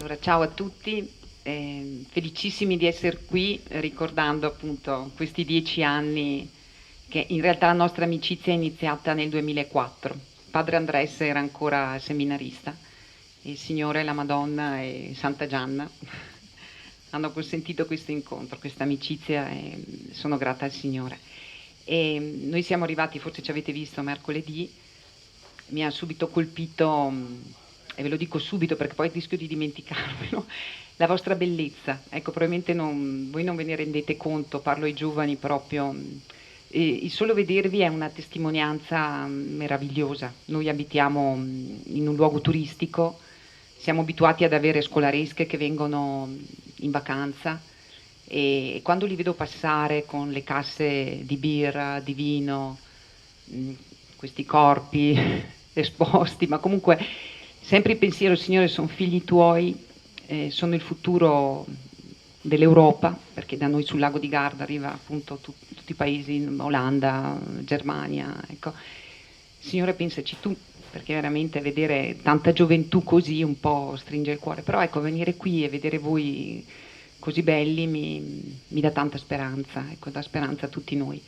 Allora, ciao a tutti, felicissimi di essere qui ricordando appunto questi 10 anni che in realtà la nostra amicizia è iniziata nel 2004. Padre Andrés era ancora seminarista e il Signore, la Madonna e Santa Gianna hanno consentito questo incontro, questa amicizia e sono grata al Signore. E noi siamo arrivati, forse ci avete visto, mercoledì, mi ha subito colpito, e ve lo dico subito perché poi rischio di dimenticarmelo, la vostra bellezza. Ecco, probabilmente voi non ve ne rendete conto, parlo ai giovani proprio. Il solo vedervi è una testimonianza meravigliosa. Noi abitiamo in un luogo turistico, siamo abituati ad avere scolaresche che vengono in vacanza e quando li vedo passare con le casse di birra, di vino, questi corpi esposti, ma comunque sempre il pensiero, Signore, sono figli tuoi, sono il futuro dell'Europa, perché da noi sul lago di Garda arriva appunto tutti i paesi, Olanda, Germania, ecco. Signore, pensaci tu, perché veramente vedere tanta gioventù così un po' stringe il cuore, però ecco, venire qui e vedere voi così belli mi dà tanta speranza, ecco, dà speranza a tutti noi.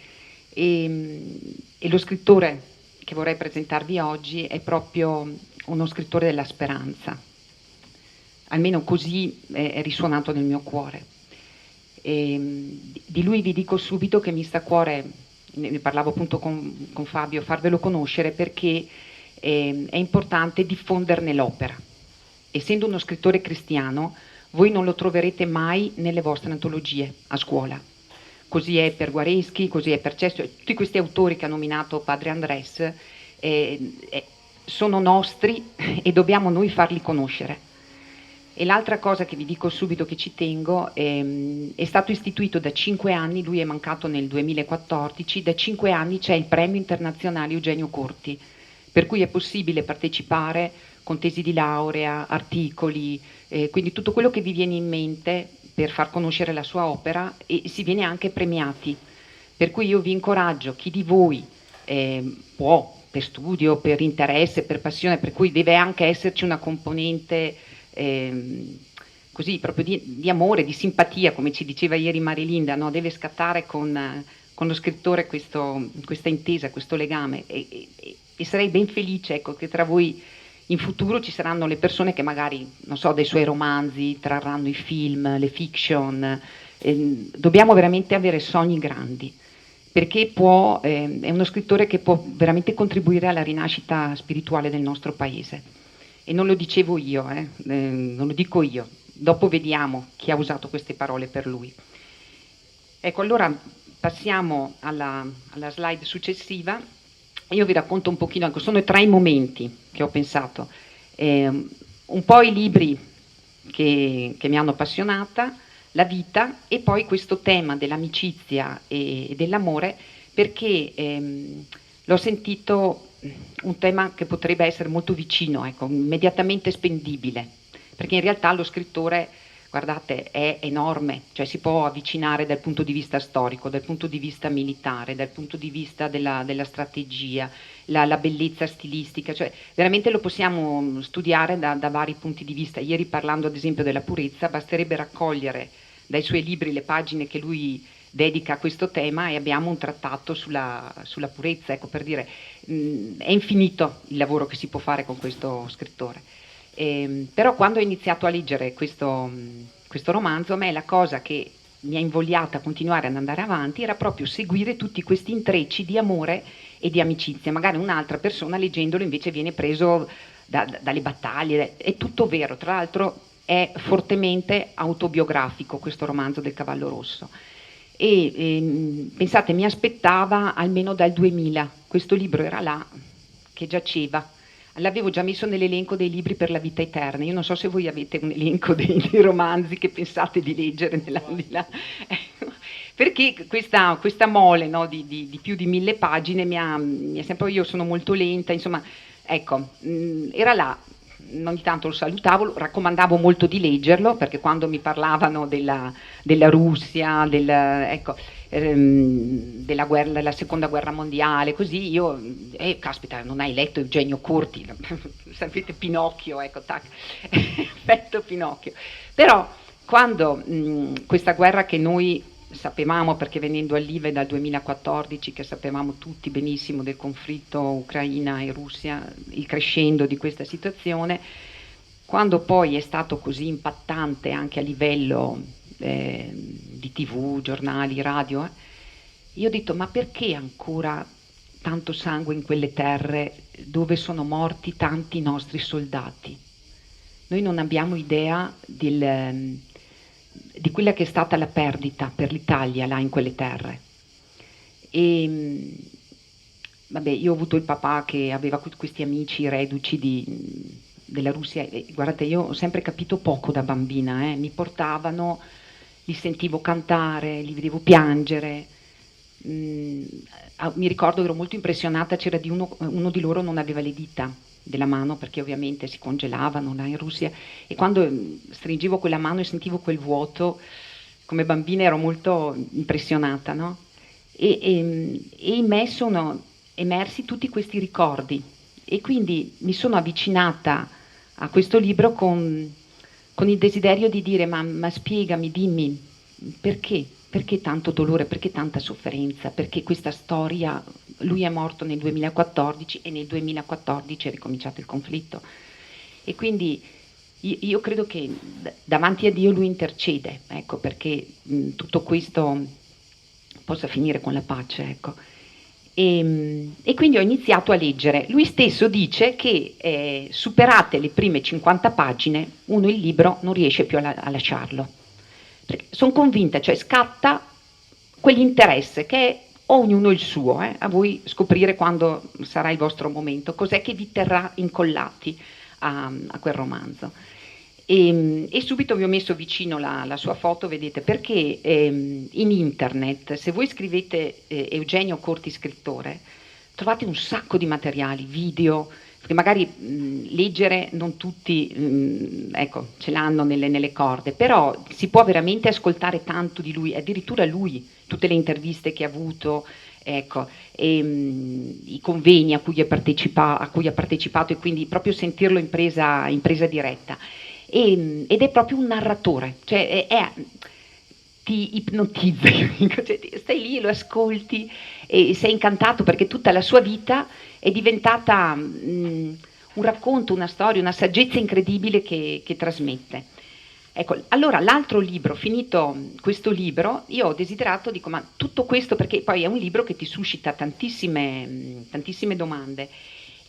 E lo scrittore che vorrei presentarvi oggi è proprio uno scrittore della speranza, almeno così è risuonato nel mio cuore. Di lui vi dico subito che mi sta a cuore, ne parlavo appunto con Fabio, farvelo conoscere perché è importante diffonderne l'opera. Essendo uno scrittore cristiano, voi non lo troverete mai nelle vostre antologie a scuola. Così è per Guareschi, così è per Cesto, tutti questi autori che ha nominato Padre Andrés sono nostri e dobbiamo noi farli conoscere. E l'altra cosa che vi dico subito che ci tengo, è stato istituito da 5 anni, lui è mancato nel 2014, da 5 anni c'è il premio internazionale Eugenio Corti, per cui è possibile partecipare con tesi di laurea, articoli, quindi tutto quello che vi viene in mente per far conoscere la sua opera e si viene anche premiati. Per cui io vi incoraggio, chi di voi può, per studio, per interesse, per passione, per cui deve anche esserci una componente così proprio di amore, di simpatia, come ci diceva ieri Marilinda, no? Deve scattare con lo scrittore questa intesa, questo legame e sarei ben felice, ecco, che tra voi in futuro ci saranno le persone che magari, non so, dai suoi romanzi trarranno i film, le fiction. Dobbiamo veramente avere sogni grandi, perché è uno scrittore che può veramente contribuire alla rinascita spirituale del nostro paese. E non lo dicevo io, non lo dico io, dopo vediamo chi ha usato queste parole per lui. Ecco, allora passiamo alla slide successiva. Io vi racconto un pochino, ecco, sono 3 i momenti che ho pensato. Un po' i libri che mi hanno appassionata, la vita e poi questo tema dell'amicizia e dell'amore, perché l'ho sentito un tema che potrebbe essere molto vicino, ecco, immediatamente spendibile, perché in realtà lo scrittore, guardate, è enorme, cioè si può avvicinare dal punto di vista storico, dal punto di vista militare, dal punto di vista della strategia, la bellezza stilistica, cioè veramente lo possiamo studiare da vari punti di vista. Ieri parlando ad esempio della purezza, basterebbe raccogliere dai suoi libri le pagine che lui dedica a questo tema e abbiamo un trattato sulla purezza, ecco, per dire, è infinito il lavoro che si può fare con questo scrittore. Però quando ho iniziato a leggere questo romanzo, a me la cosa che mi ha invogliata a continuare ad andare avanti era proprio seguire tutti questi intrecci di amore e di amicizia. Magari un'altra persona leggendolo invece viene preso dalle battaglie, è tutto vero, tra l'altro è fortemente autobiografico questo romanzo del Cavallo Rosso. Pensate, mi aspettava almeno dal 2000, questo libro era là che giaceva, l'avevo già messo nell'elenco dei libri per la vita eterna. Io non so se voi avete un elenco dei romanzi che pensate di leggere nell'aldilà, perché questa mole, no, di più di 1000 pagine mi ha sempre, io sono molto lenta, insomma, ecco, era là. Ogni tanto lo salutavo, raccomandavo molto di leggerlo perché quando mi parlavano della Russia, ecco, della guerra, della seconda guerra mondiale, così io, caspita, non hai letto Eugenio Curti, sapete Pinocchio, ecco, tac, effetto Pinocchio. Però quando questa guerra che noi sapevamo, perché venendo all'IVE dal 2014, che sapevamo tutti benissimo del conflitto Ucraina e Russia, il crescendo di questa situazione, quando poi è stato così impattante anche a livello di TV, giornali, radio, io ho detto ma perché ancora tanto sangue in quelle terre dove sono morti tanti nostri soldati? Noi non abbiamo idea di quella che è stata la perdita per l'Italia là in quelle terre. E vabbè, io ho avuto il papà che aveva questi amici reduci della Russia e guardate, io ho sempre capito poco da bambina, mi portavano, li sentivo cantare, li vedevo piangere. Mi ricordo che ero molto impressionata, c'era uno di loro non aveva le dita della mano perché ovviamente si congelavano là in Russia, e quando stringevo quella mano e sentivo quel vuoto, come bambina ero molto impressionata, no? E in me sono emersi tutti questi ricordi e quindi mi sono avvicinata a questo libro con il desiderio di dire ma spiegami, dimmi perché tanto dolore, perché tanta sofferenza, perché questa storia, lui è morto nel 2014 e nel 2014 è ricominciato il conflitto e quindi io credo che davanti a Dio lui intercede, ecco, perché tutto questo possa finire con la pace, ecco. E quindi ho iniziato a leggere. Lui stesso dice che superate le prime 50 pagine, uno il libro non riesce più a lasciarlo. Sono convinta, cioè scatta quell'interesse che è ognuno il suo, a voi scoprire quando sarà il vostro momento, cos'è che vi terrà incollati a quel romanzo. E subito vi ho messo vicino la sua foto, vedete, perché in internet, se voi scrivete Eugenio Corti scrittore, trovate un sacco di materiali, video, perché magari leggere non tutti ecco, ce l'hanno nelle corde, però si può veramente ascoltare tanto di lui, addirittura lui, tutte le interviste che ha avuto, ecco, i convegni a cui ha partecipato e quindi proprio sentirlo in presa diretta. Ed è proprio un narratore, cioè ti ipnotizza, cioè, stai lì e lo ascolti e sei incantato perché tutta la sua vita è diventata un racconto, una storia, una saggezza incredibile che trasmette. Ecco, allora l'altro libro, finito questo libro, io ho desiderato, dico, ma tutto questo perché poi è un libro che ti suscita tantissime domande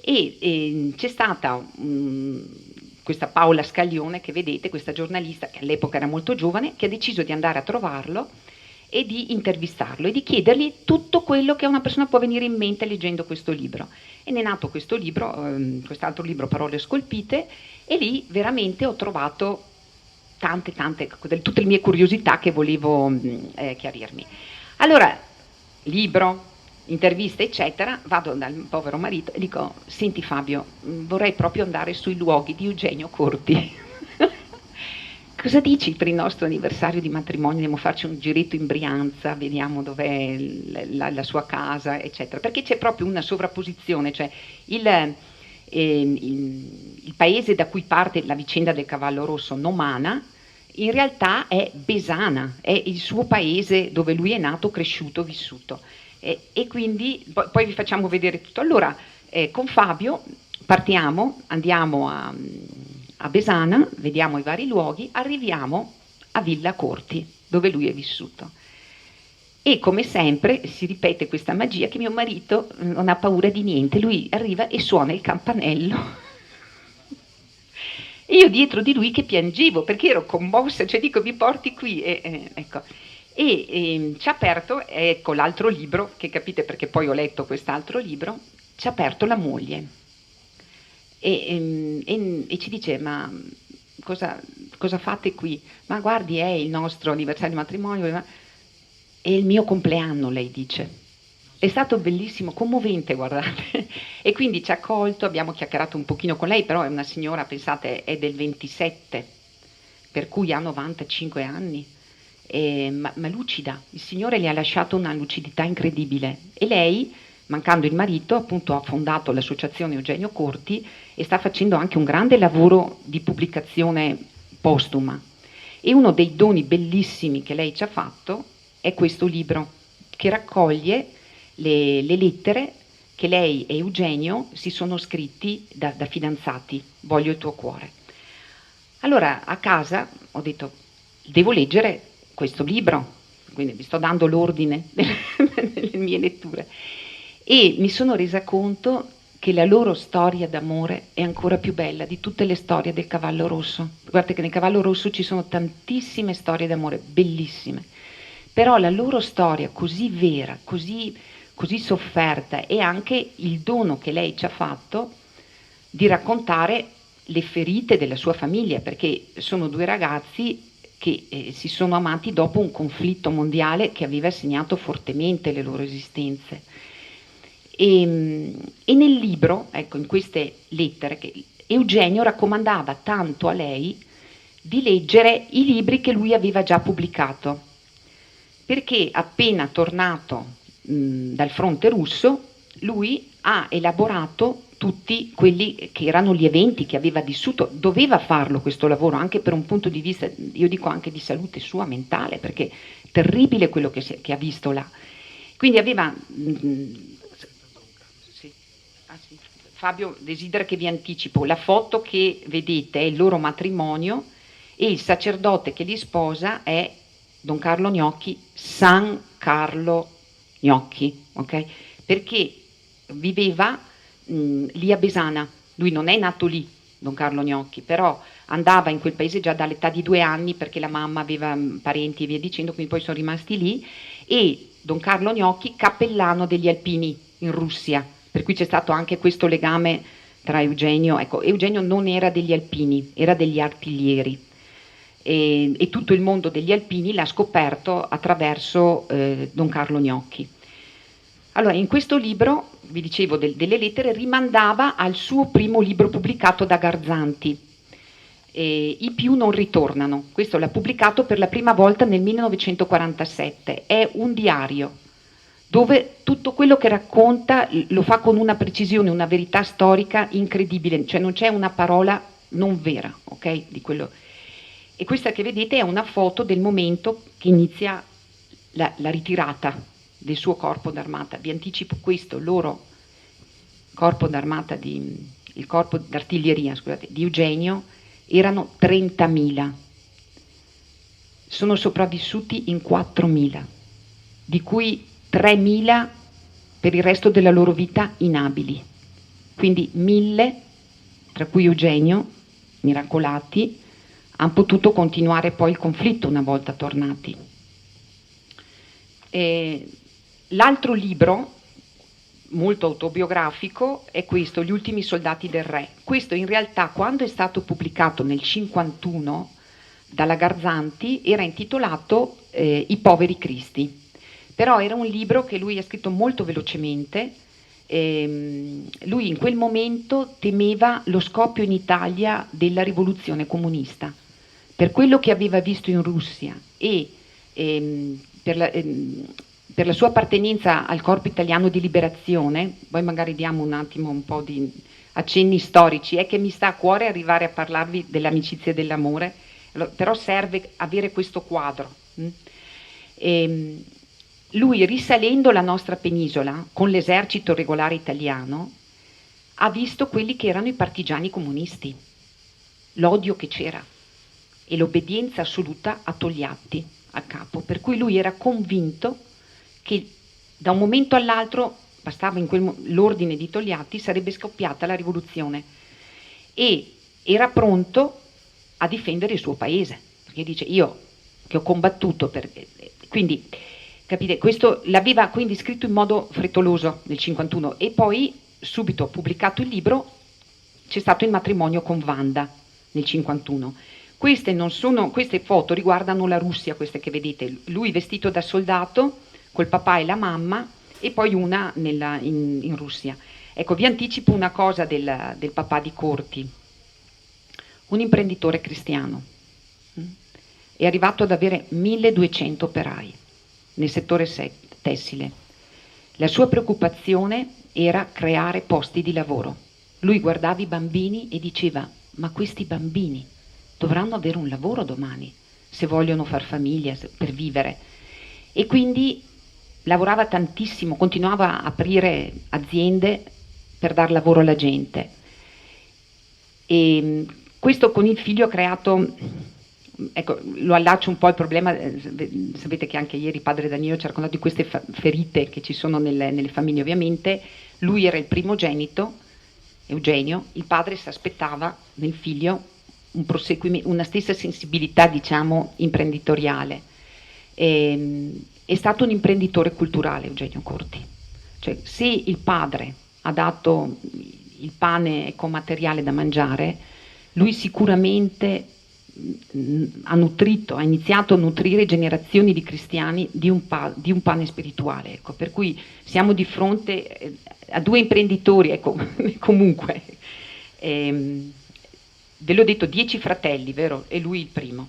e c'è stata questa Paola Scaglione che vedete, questa giornalista che all'epoca era molto giovane, che ha deciso di andare a trovarlo e di intervistarlo e di chiedergli tutto quello che a una persona può venire in mente leggendo questo libro. E ne è nato questo libro, quest'altro libro, Parole scolpite, e lì veramente ho trovato tante, tutte le mie curiosità che volevo chiarirmi. Allora, libro, interviste, eccetera, vado dal povero marito e dico, senti Fabio, vorrei proprio andare sui luoghi di Eugenio Corti. Cosa dici per il nostro anniversario di matrimonio? Andiamo a farci un giretto in Brianza, vediamo dov'è la sua casa, eccetera. Perché c'è proprio una sovrapposizione, cioè il paese da cui parte la vicenda del cavallo rosso, Nomana, in realtà è Besana, è il suo paese dove lui è nato, cresciuto, vissuto. E quindi poi vi facciamo vedere tutto. Allora, con Fabio partiamo, andiamo a Besana, vediamo i vari luoghi, arriviamo a Villa Corti, dove lui è vissuto. E come sempre si ripete questa magia che mio marito non ha paura di niente, lui arriva e suona il campanello. E io dietro di lui che piangevo perché ero commossa, cioè dico mi porti qui, ecco. Ci ha aperto, ecco l'altro libro, che capite perché poi ho letto quest'altro libro, ci ha aperto la moglie e ci dice ma cosa fate qui? Ma guardi è il nostro anniversario di matrimonio, è il mio compleanno, lei dice. È stato bellissimo, commovente, guardate. E quindi ci ha accolto, abbiamo chiacchierato un pochino con lei, però è una signora, pensate, è del 27, per cui ha 95 anni. ma lucida. Il Signore le ha lasciato una lucidità incredibile e lei, mancando il marito, appunto ha fondato l'associazione Eugenio Corti e sta facendo anche un grande lavoro di pubblicazione postuma. E uno dei doni bellissimi che lei ci ha fatto è questo libro, che raccoglie le lettere che lei e Eugenio si sono scritti da fidanzati, voglio il tuo cuore. Allora a casa ho detto, devo leggere questo libro, quindi vi sto dando l'ordine delle mie letture, e mi sono resa conto che la loro storia d'amore è ancora più bella di tutte le storie del Cavallo Rosso. Guardate che nel Cavallo Rosso ci sono tantissime storie d'amore, bellissime, però la loro storia così vera, così sofferta, e anche il dono che lei ci ha fatto di raccontare le ferite della sua famiglia, perché sono due ragazzi che si sono amati dopo un conflitto mondiale che aveva segnato fortemente le loro esistenze. E nel libro, ecco, in queste lettere, che Eugenio raccomandava tanto a lei di leggere i libri che lui aveva già pubblicato, perché appena tornato dal fronte russo, lui ha elaborato tutti quelli che erano gli eventi che aveva vissuto, doveva farlo questo lavoro anche per un punto di vista, io dico anche di salute sua mentale, perché è terribile quello che ha visto là. Quindi aveva... sì. Ah, sì. Fabio desidera che vi anticipo, la foto che vedete è il loro matrimonio e il sacerdote che li sposa è Don Carlo Gnocchi, San Carlo Gnocchi, ok? Perché viveva lì a Besana, lui non è nato lì, Don Carlo Gnocchi, però andava in quel paese già dall'età di 2 anni perché la mamma aveva parenti e via dicendo, quindi poi sono rimasti lì, e Don Carlo Gnocchi cappellano degli Alpini in Russia, per cui c'è stato anche questo legame tra Eugenio, ecco, Eugenio non era degli Alpini, era degli artiglieri. E tutto il mondo degli Alpini l'ha scoperto attraverso Don Carlo Gnocchi. Allora, in questo libro, vi dicevo delle lettere, rimandava al suo primo libro pubblicato da Garzanti, I più non ritornano. Questo l'ha pubblicato per la prima volta nel 1947. È un diario dove tutto quello che racconta lo fa con una precisione, una verità storica incredibile, cioè non c'è una parola non vera, ok? Di quello. E questa che vedete è una foto del momento che inizia la ritirata del suo corpo d'armata. Vi anticipo questo, loro corpo d'armata, il corpo d'artiglieria, scusate, di Eugenio, erano 30.000. Sono sopravvissuti in 4.000, di cui 3.000 per il resto della loro vita inabili. Quindi 1.000, tra cui Eugenio, miracolati, hanno potuto continuare poi il conflitto una volta tornati. L'altro libro, molto autobiografico, è questo, Gli ultimi soldati del re. Questo in realtà, quando è stato pubblicato nel 1951 dalla Garzanti, era intitolato I poveri cristi, però era un libro che lui ha scritto molto velocemente. Lui in quel momento temeva lo scoppio in Italia della rivoluzione comunista, per quello che aveva visto in Russia e per la sua appartenenza al corpo italiano di liberazione. Poi magari diamo un attimo un po' di accenni storici, è che mi sta a cuore arrivare a parlarvi dell'amicizia e dell'amore, però serve avere questo quadro. Lui, risalendo la nostra penisola con l'esercito regolare italiano, ha visto quelli che erano i partigiani comunisti, l'odio che c'era e l'obbedienza assoluta a Togliatti a capo, per cui lui era convinto che da un momento all'altro, bastava l'ordine di Togliatti, sarebbe scoppiata la rivoluzione, e era pronto a difendere il suo paese, perché dice: io che ho combattuto quindi capite, questo l'aveva quindi scritto in modo frettoloso nel 51, e poi subito ha pubblicato il libro. C'è stato il matrimonio con Wanda nel 51. Queste foto riguardano la Russia, queste che vedete, lui vestito da soldato col papà e la mamma, e poi una in Russia. Ecco, vi anticipo una cosa del papà di Corti, un imprenditore cristiano. è arrivato ad avere 1200 operai nel settore tessile. La sua preoccupazione era creare posti di lavoro. Lui guardava i bambini e diceva: ma questi bambini dovranno avere un lavoro domani, se vogliono far famiglia, per vivere. E quindi lavorava tantissimo, continuava a aprire aziende per dar lavoro alla gente. E questo con il figlio ha creato, ecco, lo allaccio un po' al problema, sapete che anche ieri padre Danilo ci ha raccontato di queste ferite che ci sono nelle famiglie. Ovviamente lui era il primogenito, Eugenio, il padre si aspettava nel figlio un proseguimento, una stessa sensibilità, diciamo, imprenditoriale. È stato un imprenditore culturale Eugenio Corti, cioè se il padre ha dato il pane come materiale da mangiare, lui sicuramente ha iniziato a nutrire generazioni di cristiani di un pane spirituale, ecco. Per cui siamo di fronte a due imprenditori, ecco, comunque. Ve l'ho detto, 10 fratelli, vero? E lui il primo.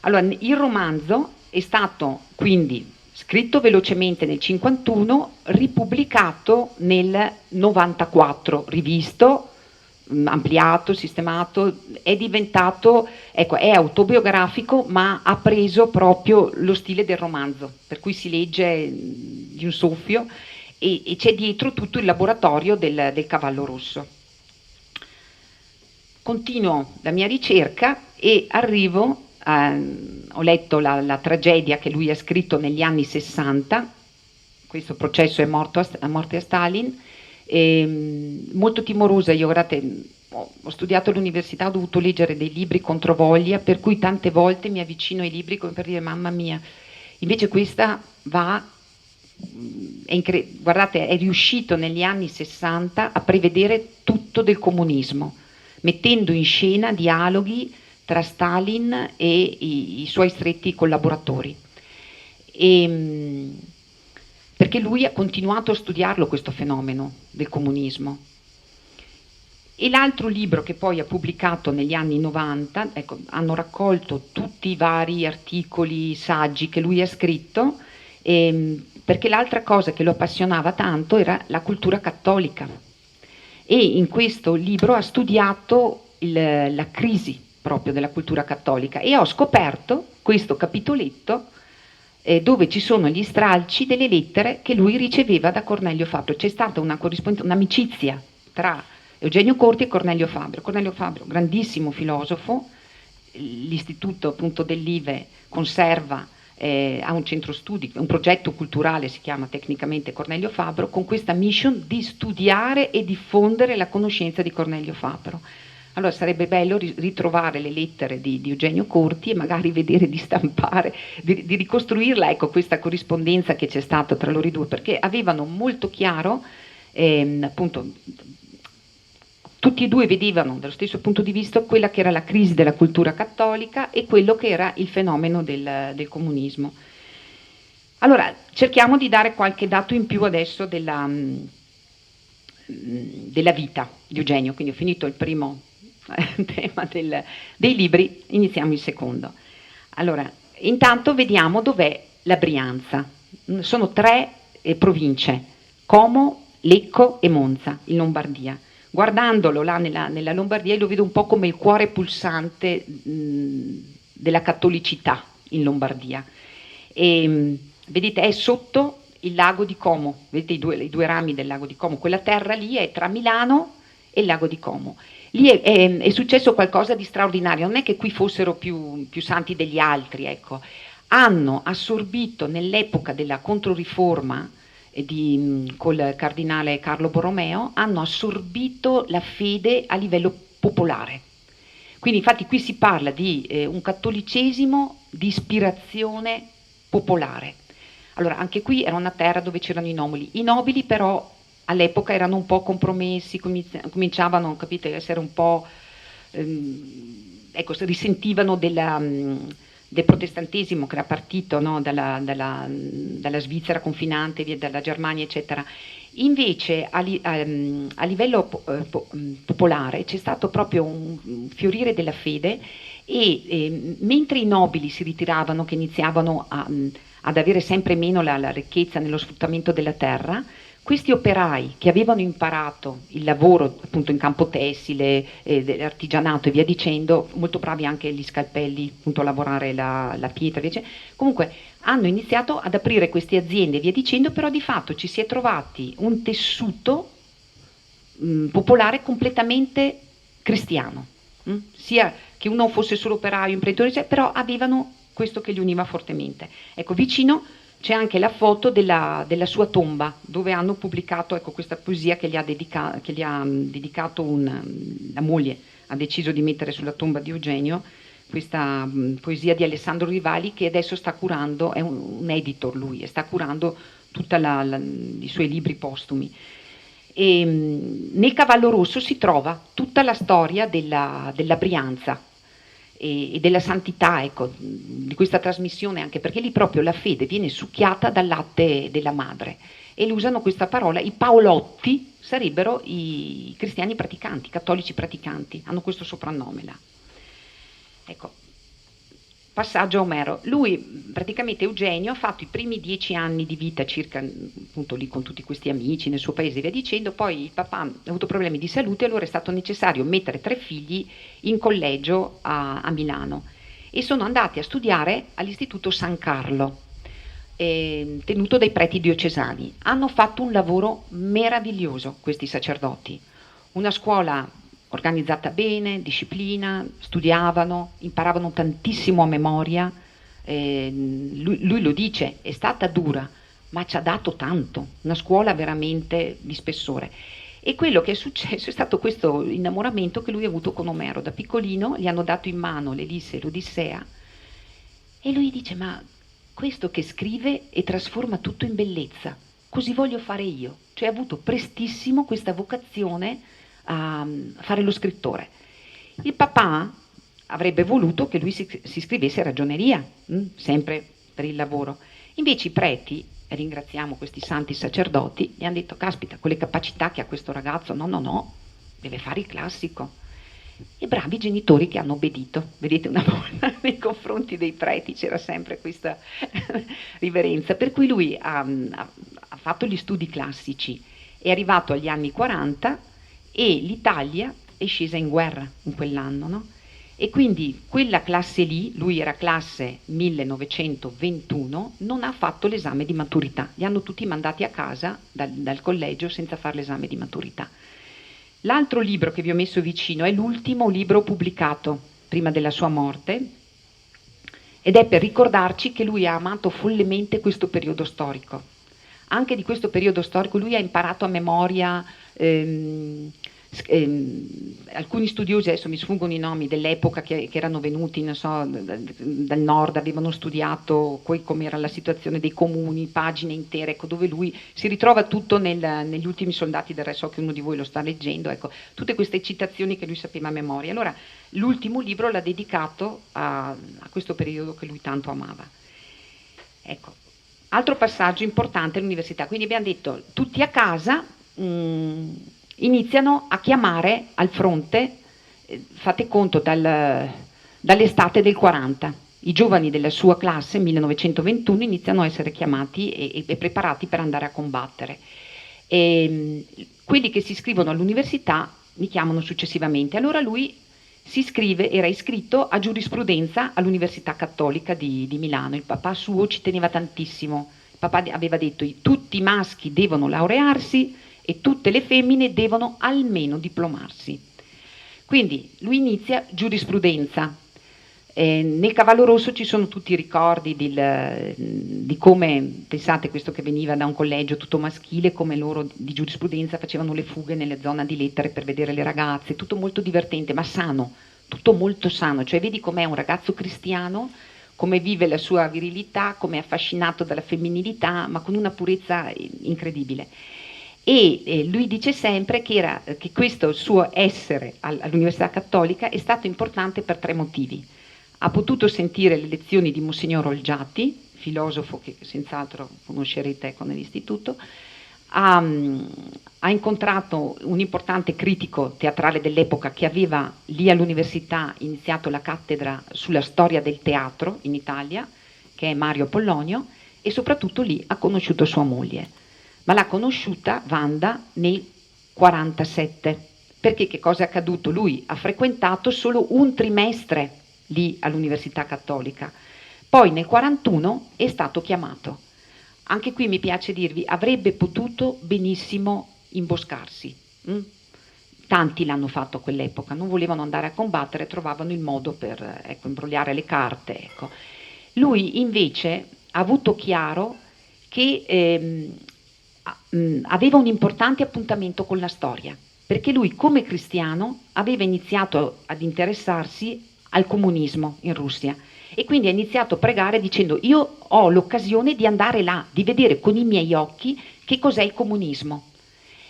Allora, il romanzo è stato quindi scritto velocemente nel 51, ripubblicato nel 94, rivisto, ampliato, sistemato, è diventato, ecco, è autobiografico, ma ha preso proprio lo stile del romanzo, per cui si legge di un soffio e c'è dietro tutto il laboratorio del cavallo rosso. Continuo la mia ricerca e arrivo ho letto la tragedia che lui ha scritto negli anni 60, questo processo è morte a Stalin, molto timorosa. Io, guardate, ho studiato all'università, ho dovuto leggere dei libri controvoglia, per cui tante volte mi avvicino ai libri come per dire mamma mia, invece questa guardate, è riuscito negli anni 60 a prevedere tutto del comunismo, mettendo in scena dialoghi tra Stalin e i suoi stretti collaboratori. Perché lui ha continuato a studiarlo questo fenomeno del comunismo. E l'altro libro che poi ha pubblicato negli anni 90, ecco, hanno raccolto tutti i vari articoli, saggi che lui ha scritto, perché l'altra cosa che lo appassionava tanto era la cultura cattolica. E in questo libro ha studiato la crisi proprio della cultura cattolica e ho scoperto questo capitoletto dove ci sono gli stralci delle lettere che lui riceveva da Cornelio Fabro. C'è stata un'amicizia tra Eugenio Corti e Cornelio Fabro. Cornelio Fabro, grandissimo filosofo, l'istituto appunto dell'Ive conserva, ha un centro studi, un progetto culturale, si chiama tecnicamente Cornelio Fabro, con questa mission di studiare e diffondere la conoscenza di Cornelio Fabro. Allora sarebbe bello ritrovare le lettere di Eugenio Corti e magari vedere di stampare, di ricostruirla, ecco, questa corrispondenza che c'è stata tra loro due, perché avevano molto chiaro, appunto, tutti e due vedevano dallo stesso punto di vista quella che era la crisi della cultura cattolica e quello che era il fenomeno del comunismo. Allora, cerchiamo di dare qualche dato in più adesso della vita di Eugenio, quindi ho finito il primo tema dei libri, iniziamo il secondo. Allora, intanto vediamo dov'è la Brianza. Sono 3 province, Como, Lecco e Monza, in Lombardia. Guardandolo là nella Lombardia lo vedo un po' come il cuore pulsante della cattolicità in Lombardia. E, vedete, è sotto il lago di Como, vedete i due rami del lago di Como, quella terra lì è tra Milano e il lago di Como. Lì è successo qualcosa di straordinario, non è che qui fossero più santi degli altri, ecco. Hanno assorbito nell'epoca della Controriforma col cardinale Carlo Borromeo, hanno assorbito la fede a livello popolare. Quindi infatti qui si parla di un cattolicesimo di ispirazione popolare. Allora anche qui era una terra dove c'erano i nobili però all'epoca erano un po' compromessi, cominciavano, capite, a essere un po', ecco, risentivano del protestantesimo che era partito, no, dalla Svizzera confinante, dalla Germania, eccetera. Invece a livello popolare c'è stato proprio un fiorire della fede e mentre i nobili si ritiravano, che iniziavano ad avere sempre meno la ricchezza nello sfruttamento della terra, questi operai che avevano imparato il lavoro appunto in campo tessile, dell'artigianato e via dicendo, molto bravi anche gli scalpelli, appunto a lavorare la pietra, comunque hanno iniziato ad aprire queste aziende e via dicendo, però di fatto ci si è trovati un tessuto popolare completamente cristiano, sia che uno fosse solo operaio, imprenditore, però avevano questo che li univa fortemente. Ecco, vicino c'è anche la foto della sua tomba, dove hanno pubblicato, ecco, questa poesia che gli ha dedicato la moglie, ha deciso di mettere sulla tomba di Eugenio, questa poesia di Alessandro Rivali, che adesso sta curando, è un editor lui, e sta curando tutti i suoi libri postumi. E, nel Cavallo Rosso si trova tutta la storia della Brianza e della santità, ecco, di questa trasmissione, anche perché lì proprio la fede viene succhiata dal latte della madre e usano questa parola, i paolotti sarebbero i cristiani praticanti, i cattolici praticanti, hanno questo soprannome là. Ecco, passaggio a Omero. Lui, praticamente Eugenio, ha fatto i primi 10 anni di vita circa, appunto lì con tutti questi amici nel suo paese e via dicendo, poi il papà ha avuto problemi di salute e allora è stato necessario mettere 3 figli in collegio a Milano e sono andati a studiare all'Istituto San Carlo, tenuto dai preti diocesani. Hanno fatto un lavoro meraviglioso questi sacerdoti, una scuola organizzata bene, disciplina, studiavano, imparavano tantissimo a memoria. Lui lo dice, è stata dura, ma ci ha dato tanto, una scuola veramente di spessore. E quello che è successo è stato questo innamoramento che lui ha avuto con Omero. Da piccolino gli hanno dato in mano l'Elisse e l'Odissea e lui dice, ma questo che scrive e trasforma tutto in bellezza, così voglio fare io. Cioè ha avuto prestissimo questa vocazione a fare lo scrittore. Il papà avrebbe voluto che lui si iscrivesse a ragioneria, sempre per il lavoro. Invece i preti, e ringraziamo questi santi sacerdoti, gli hanno detto, caspita, con le capacità che ha questo ragazzo, no, deve fare il classico. E bravi genitori che hanno obbedito, vedete, una volta nei confronti dei preti c'era sempre questa riverenza, per cui lui ha fatto gli studi classici, è arrivato agli anni 40 e l'Italia è scesa in guerra in quell'anno, no? E quindi quella classe lì, lui era classe 1921, non ha fatto l'esame di maturità, li hanno tutti mandati a casa dal collegio senza fare l'esame di maturità. L'altro libro che vi ho messo vicino è l'ultimo libro pubblicato prima della sua morte ed è per ricordarci che lui ha amato follemente questo periodo storico. Anche di questo periodo storico lui ha imparato a memoria alcuni studiosi, adesso mi sfuggono i nomi, dell'epoca che erano venuti, non so, dal nord, avevano studiato come era la situazione dei comuni, pagine intere, ecco, dove lui si ritrova tutto negli ultimi soldati del re, so che uno di voi lo sta leggendo, ecco, tutte queste citazioni che lui sapeva a memoria. Allora l'ultimo libro l'ha dedicato a questo periodo che lui tanto amava. Ecco, altro passaggio importante all'università, quindi abbiamo detto tutti a casa, iniziano a chiamare al fronte, fate conto, dall'estate del 40. I giovani della sua classe, 1921, iniziano a essere chiamati e preparati per andare a combattere. Quelli che si iscrivono all'università li chiamano successivamente. Allora lui era iscritto a giurisprudenza all'Università Cattolica di Milano. Il papà suo ci teneva tantissimo. Il papà aveva detto tutti i maschi devono laurearsi e tutte le femmine devono almeno diplomarsi. Quindi lui inizia giurisprudenza. Nel Cavallo Rosso ci sono tutti i ricordi di come, pensate, questo che veniva da un collegio tutto maschile, come loro di giurisprudenza facevano le fughe nelle zone di lettere per vedere le ragazze, tutto molto divertente, ma sano, tutto molto sano, cioè vedi com'è un ragazzo cristiano, come vive la sua virilità, come è affascinato dalla femminilità, ma con una purezza incredibile. E lui dice sempre che questo suo essere all'Università Cattolica è stato importante per 3 motivi. Ha potuto sentire le lezioni di Monsignor Olgiati, filosofo che senz'altro conoscerete nell'istituto, ha incontrato un importante critico teatrale dell'epoca che aveva lì all'università iniziato la cattedra sulla storia del teatro in Italia, che è Mario Pollonio, e soprattutto lì ha conosciuto sua moglie, ma l'ha conosciuta Wanda nel 47, perché che cosa è accaduto? Lui ha frequentato solo un trimestre lì all'Università Cattolica, poi nel 41 è stato chiamato. Anche qui mi piace dirvi, avrebbe potuto benissimo imboscarsi. Tanti l'hanno fatto a quell'epoca, non volevano andare a combattere, trovavano il modo per imbrogliare le carte. Ecco. Lui invece ha avuto chiaro che aveva un importante appuntamento con la storia, perché lui come cristiano aveva iniziato ad interessarsi al comunismo in Russia e quindi ha iniziato a pregare dicendo io ho l'occasione di andare là, di vedere con i miei occhi che cos'è il comunismo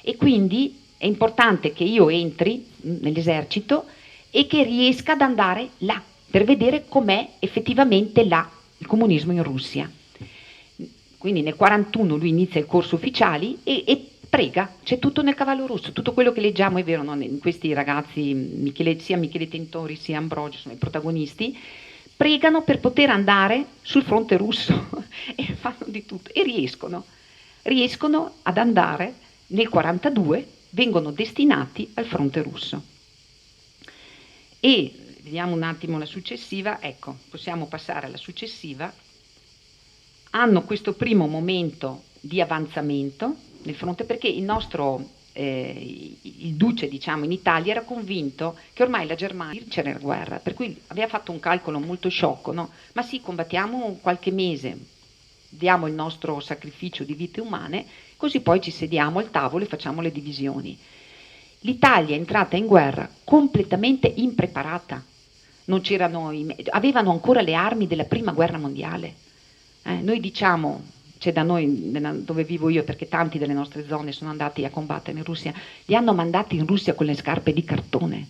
e quindi è importante che io entri nell'esercito e che riesca ad andare là per vedere com'è effettivamente là il comunismo in Russia. Quindi nel 41 lui inizia il corso ufficiali e prega, c'è tutto nel Cavallo Rosso, tutto quello che leggiamo è vero, no? In questi ragazzi, sia Michele Tentori sia Ambrogio sono i protagonisti, pregano per poter andare sul fronte russo e fanno di tutto e riescono ad andare nel 42, vengono destinati al fronte russo. E vediamo un attimo la successiva, ecco, possiamo passare alla successiva. Hanno questo primo momento di avanzamento nel fronte perché il nostro il duce diciamo in Italia era convinto che ormai la Germania c'era la guerra, per cui aveva fatto un calcolo molto sciocco, no? Ma sì, combattiamo qualche mese, diamo il nostro sacrificio di vite umane, così poi ci sediamo al tavolo e facciamo le divisioni. L'Italia è entrata in guerra completamente impreparata, non c'erano avevano ancora le armi della prima guerra mondiale. Noi diciamo, c'è da noi dove vivo io, perché tanti delle nostre zone sono andati a combattere in Russia, li hanno mandati in Russia con le scarpe di cartone.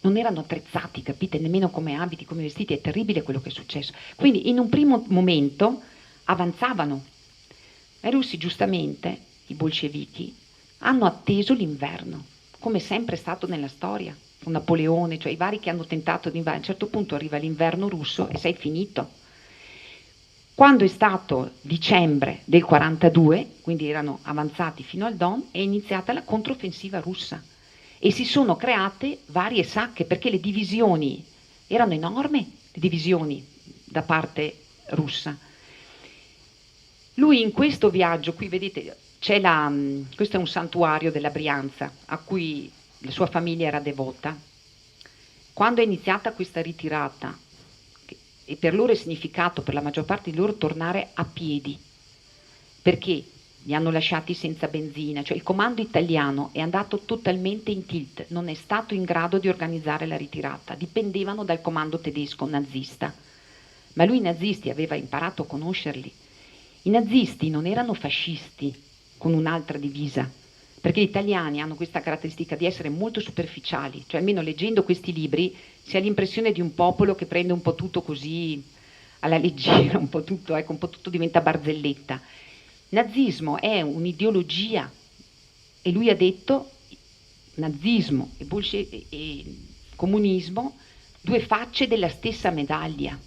Non erano attrezzati, capite? Nemmeno come abiti, come vestiti, è terribile quello che è successo. Quindi in un primo momento avanzavano. I russi giustamente, i bolscevichi, hanno atteso l'inverno, come sempre è stato nella storia, con Napoleone, cioè i vari che hanno tentato di invadere, a un certo punto arriva l'inverno russo e sei finito. Quando è stato dicembre del 42, quindi erano avanzati fino al Don, è iniziata la controffensiva russa e si sono create varie sacche perché le divisioni erano enormi, le divisioni da parte russa. Lui in questo viaggio, qui vedete, questo è un santuario della Brianza a cui la sua famiglia era devota. Quando è iniziata questa ritirata, e per loro è significato, per la maggior parte di loro, tornare a piedi, perché li hanno lasciati senza benzina, cioè il comando italiano è andato totalmente in tilt, non è stato in grado di organizzare la ritirata, dipendevano dal comando tedesco nazista, ma lui i nazisti aveva imparato a conoscerli. I nazisti non erano fascisti con un'altra divisa, perché gli italiani hanno questa caratteristica di essere molto superficiali, cioè almeno leggendo questi libri si ha l'impressione di un popolo che prende un po' tutto così alla leggera, un po' tutto, ecco, un po' tutto diventa barzelletta. Nazismo è un'ideologia e lui ha detto nazismo e comunismo, due facce della stessa medaglia.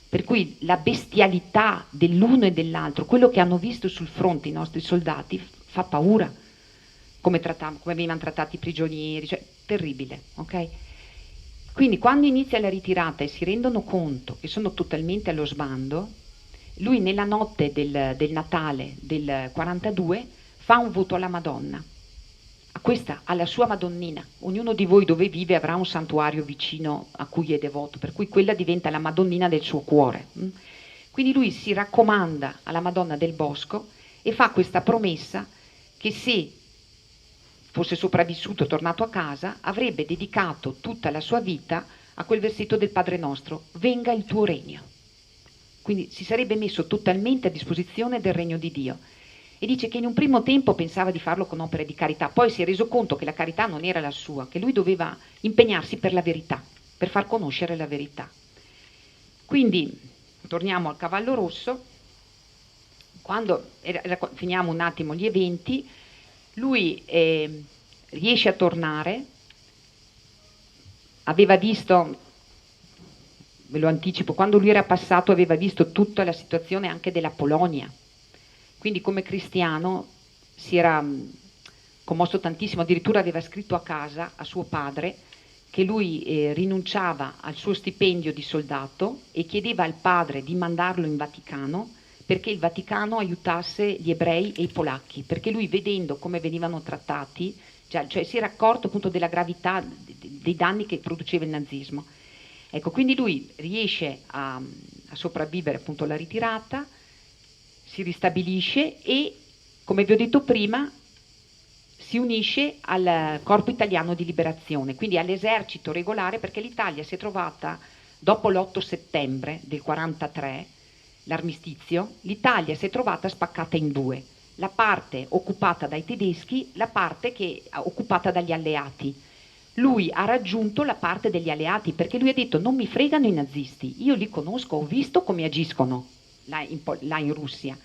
Per cui la bestialità dell'uno e dell'altro, quello che hanno visto sul fronte i nostri soldati, fa paura, come venivano trattati i prigionieri, cioè terribile, ok? Quindi quando inizia la ritirata e si rendono conto che sono totalmente allo sbando, lui nella notte del Natale del 42 fa un voto alla Madonna, alla sua Madonnina. Ognuno di voi dove vive avrà un santuario vicino a cui è devoto, per cui quella diventa la Madonnina del suo cuore. Quindi lui si raccomanda alla Madonna del Bosco e fa questa promessa che se fosse sopravvissuto, tornato a casa, avrebbe dedicato tutta la sua vita a quel versetto del Padre Nostro, venga il tuo regno. Quindi si sarebbe messo totalmente a disposizione del regno di Dio. E dice che in un primo tempo pensava di farlo con opere di carità, poi si è reso conto che la carità non era la sua, che lui doveva impegnarsi per la verità, per far conoscere la verità. Quindi torniamo al Cavallo Rosso. finiamo un attimo gli eventi, lui riesce a tornare, aveva visto, ve lo anticipo, quando lui era passato aveva visto tutta la situazione anche della Polonia, quindi come cristiano si era commosso tantissimo, addirittura aveva scritto a casa a suo padre che lui rinunciava al suo stipendio di soldato e chiedeva al padre di mandarlo in Vaticano perché il Vaticano aiutasse gli ebrei e i polacchi, perché lui, vedendo come venivano trattati, cioè si era accorto appunto della gravità dei danni che produceva il nazismo. Ecco, quindi lui riesce a sopravvivere appunto alla ritirata, si ristabilisce e, come vi ho detto prima, si unisce al Corpo Italiano di Liberazione, quindi all'esercito regolare, perché l'Italia si è trovata, dopo l'8 settembre del 43, l'armistizio, l'Italia si è trovata spaccata in due, la parte occupata dai tedeschi, la parte che occupata dagli alleati. Lui ha raggiunto la parte degli alleati perché lui ha detto: non mi fregano i nazisti, io li conosco, ho visto come agiscono là in Russia,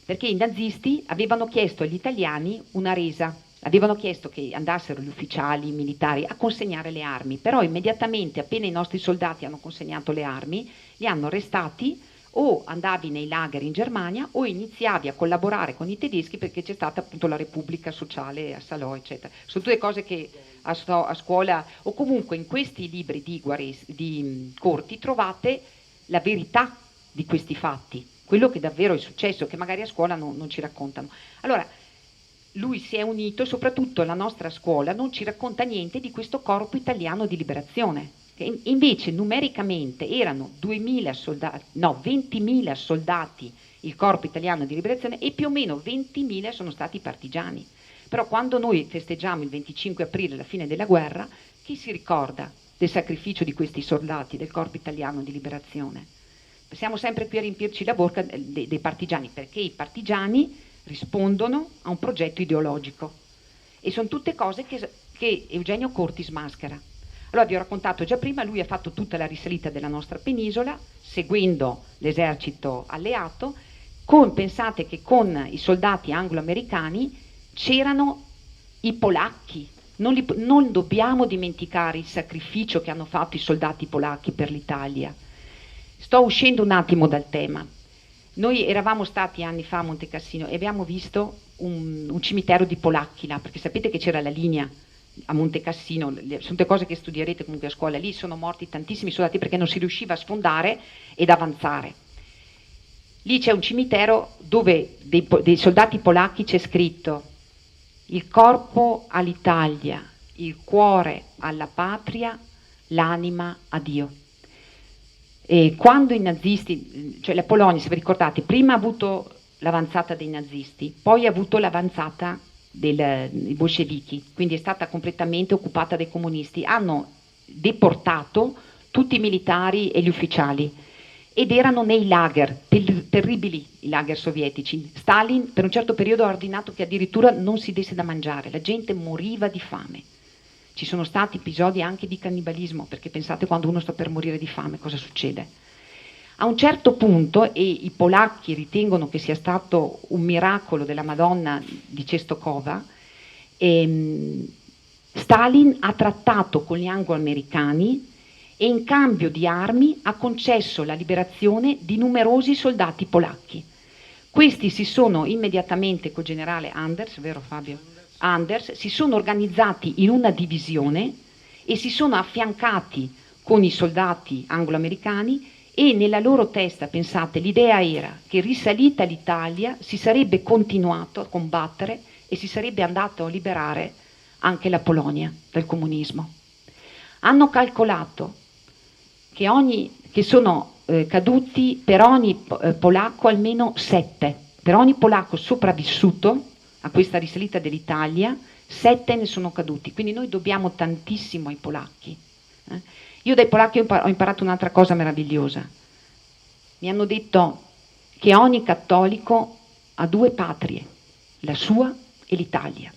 perché i nazisti avevano chiesto agli italiani una resa, avevano chiesto che andassero gli ufficiali militari a consegnare le armi, però immediatamente appena i nostri soldati hanno consegnato le armi li hanno arrestati, o andavi nei lager in Germania o iniziavi a collaborare con i tedeschi, perché c'è stata appunto la Repubblica Sociale a Salò, eccetera. Sono tutte cose che a scuola o comunque in questi libri di Corti trovate la verità di questi fatti, quello che davvero è successo, che magari a scuola non ci raccontano. Allora, lui si è unito e soprattutto la nostra scuola non ci racconta niente di questo Corpo Italiano di Liberazione, che invece numericamente erano 20.000 soldati il Corpo Italiano di Liberazione e più o meno 20.000 sono stati partigiani. Però quando noi festeggiamo il 25 aprile, la fine della guerra, chi si ricorda del sacrificio di questi soldati del Corpo Italiano di Liberazione? Siamo sempre qui a riempirci la bocca dei partigiani, perché i partigiani rispondono a un progetto ideologico e sono tutte cose che Eugenio Corti smaschera. Allora, vi ho raccontato già prima, lui ha fatto tutta la risalita della nostra penisola seguendo l'esercito alleato, pensate che con i soldati anglo-americani c'erano i polacchi, non dobbiamo dimenticare il sacrificio che hanno fatto i soldati polacchi per l'Italia. Sto uscendo un attimo dal tema. Noi eravamo stati anni fa a Monte Cassino e abbiamo visto un cimitero di polacchi là, perché sapete che c'era la linea a Monte Cassino, sono tutte cose che studierete comunque a scuola, lì sono morti tantissimi soldati perché non si riusciva a sfondare ed avanzare. Lì c'è un cimitero dove dei soldati polacchi c'è scritto: il corpo all'Italia, il cuore alla patria, l'anima a Dio. E quando i nazisti, cioè la Polonia, se vi ricordate, prima ha avuto l'avanzata dei nazisti, poi ha avuto l'avanzata dei bolscevichi, quindi è stata completamente occupata dai comunisti, hanno deportato tutti i militari e gli ufficiali ed erano nei lager, terribili i lager sovietici. Stalin per un certo periodo ha ordinato che addirittura non si desse da mangiare, la gente moriva di fame. Ci sono stati episodi anche di cannibalismo, perché pensate, quando uno sta per morire di fame cosa succede? A un certo punto, e i polacchi ritengono che sia stato un miracolo della Madonna di Czestochowa, Stalin ha trattato con gli anglo-americani e in cambio di armi ha concesso la liberazione di numerosi soldati polacchi. Questi si sono immediatamente col generale Anders, vero Fabio? Anders, si sono organizzati in una divisione e si sono affiancati con i soldati anglo-americani e nella loro testa, pensate, l'idea era che risalita l'Italia si sarebbe continuato a combattere e si sarebbe andato a liberare anche la Polonia dal comunismo. Hanno calcolato che sono caduti per ogni polacco almeno 7, per ogni polacco sopravvissuto a questa risalita dell'Italia 7 ne sono caduti, quindi noi dobbiamo tantissimo ai polacchi. Io dai polacchi ho imparato un'altra cosa meravigliosa. Mi hanno detto che ogni cattolico ha 2 patrie, la sua e l'Italia.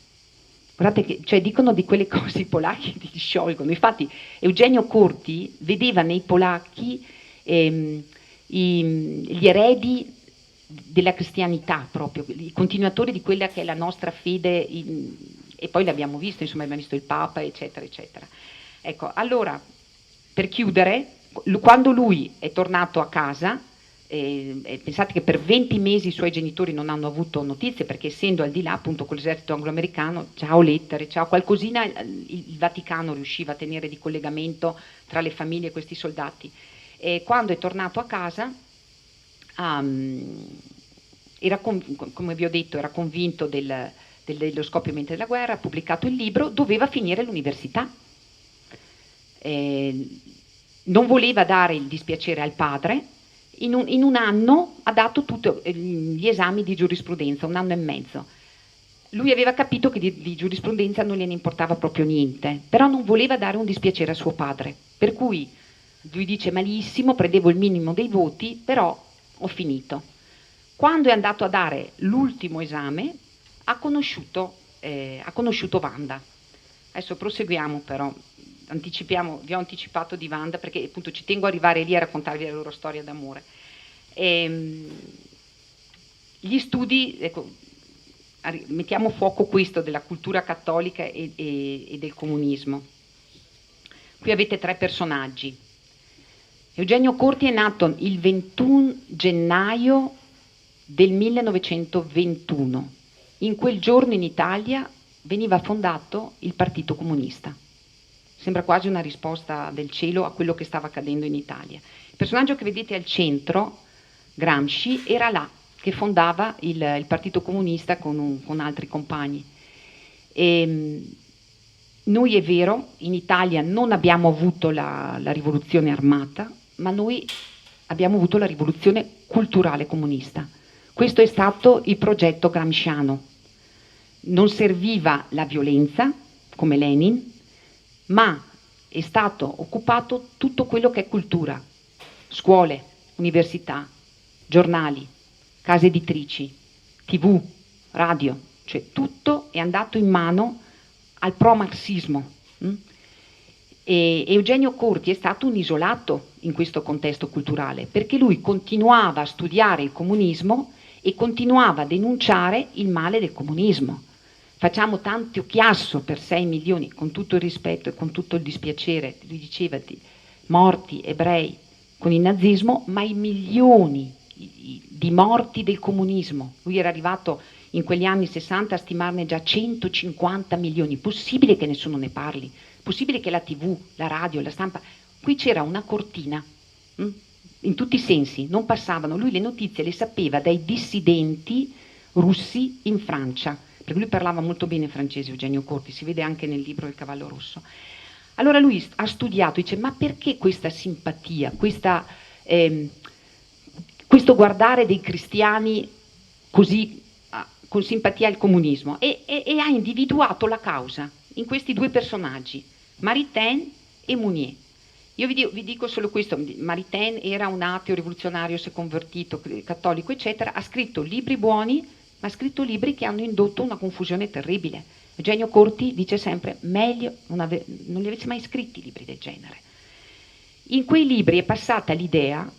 Guardate che, cioè, dicono di quelle cose i polacchi ti sciolgono. Infatti Eugenio Corti vedeva nei polacchi gli eredi della cristianità proprio, i continuatori di quella che è la nostra fede, e poi l'abbiamo visto, insomma abbiamo visto il Papa, eccetera, eccetera. Ecco, allora, per chiudere, quando lui è tornato a casa, pensate che per 20 mesi i suoi genitori non hanno avuto notizie, perché essendo al di là appunto con l'esercito anglo-americano, ciao lettere, ciao qualcosina, il Vaticano riusciva a tenere di collegamento tra le famiglie e questi soldati. E quando è tornato a casa, come vi ho detto, era convinto dello scoppio imminente della guerra, ha pubblicato il libro, doveva finire l'università. Non voleva dare il dispiacere al padre. In un anno ha dato tutti gli esami di giurisprudenza, 1 anno e mezzo. Lui aveva capito che di giurisprudenza non gliene importava proprio niente, però non voleva dare un dispiacere a suo padre, per cui lui dice malissimo, prendevo il minimo dei voti, però ho finito. Quando è andato a dare l'ultimo esame ha conosciuto Wanda. Adesso proseguiamo però, vi ho anticipato di Wanda perché appunto ci tengo ad arrivare lì a raccontarvi la loro storia d'amore. Gli studi, ecco, mettiamo a fuoco questo della cultura cattolica e del comunismo. Qui avete 3 personaggi. Eugenio Corti è nato il 21 gennaio del 1921. In quel giorno in Italia veniva fondato il Partito Comunista. Sembra quasi una risposta del cielo a quello che stava accadendo in Italia. Il personaggio che vedete al centro, Gramsci, era là che fondava il Partito Comunista con altri compagni. Noi è vero, in Italia non abbiamo avuto la rivoluzione armata, ma noi abbiamo avuto la rivoluzione culturale comunista. Questo è stato il progetto gramsciano. Non serviva la violenza, come Lenin, ma è stato occupato tutto quello che è cultura, scuole, università, giornali, case editrici, TV, radio, cioè tutto è andato in mano al pro-marxismo. E Eugenio Corti è stato un isolato in questo contesto culturale, perché lui continuava a studiare il comunismo e continuava a denunciare il male del comunismo. Facciamo tanto chiasso per 6 milioni, con tutto il rispetto e con tutto il dispiacere, lui diceva, di morti ebrei con il nazismo, ma i milioni di morti del comunismo. Lui era arrivato in quegli anni 60 a stimarne già 150 milioni. Possibile che nessuno ne parli? Possibile che la TV, la radio, la stampa... Qui c'era una cortina, in tutti i sensi, non passavano. Lui le notizie le sapeva dai dissidenti russi in Francia, perché lui parlava molto bene francese, Eugenio Corti, si vede anche nel libro Il cavallo rosso. Allora lui ha studiato, dice, ma perché questa simpatia, questo guardare dei cristiani così con simpatia al comunismo? E ha individuato la causa in questi 2 personaggi, Maritain e Mounier. Io vi dico solo questo, Maritain era un ateo rivoluzionario, si è convertito, cattolico, eccetera, ha scritto libri buoni, ma ha scritto libri che hanno indotto una confusione terribile. Eugenio Corti dice sempre, meglio non li avesse mai scritti libri del genere. In quei libri è passata l'idea,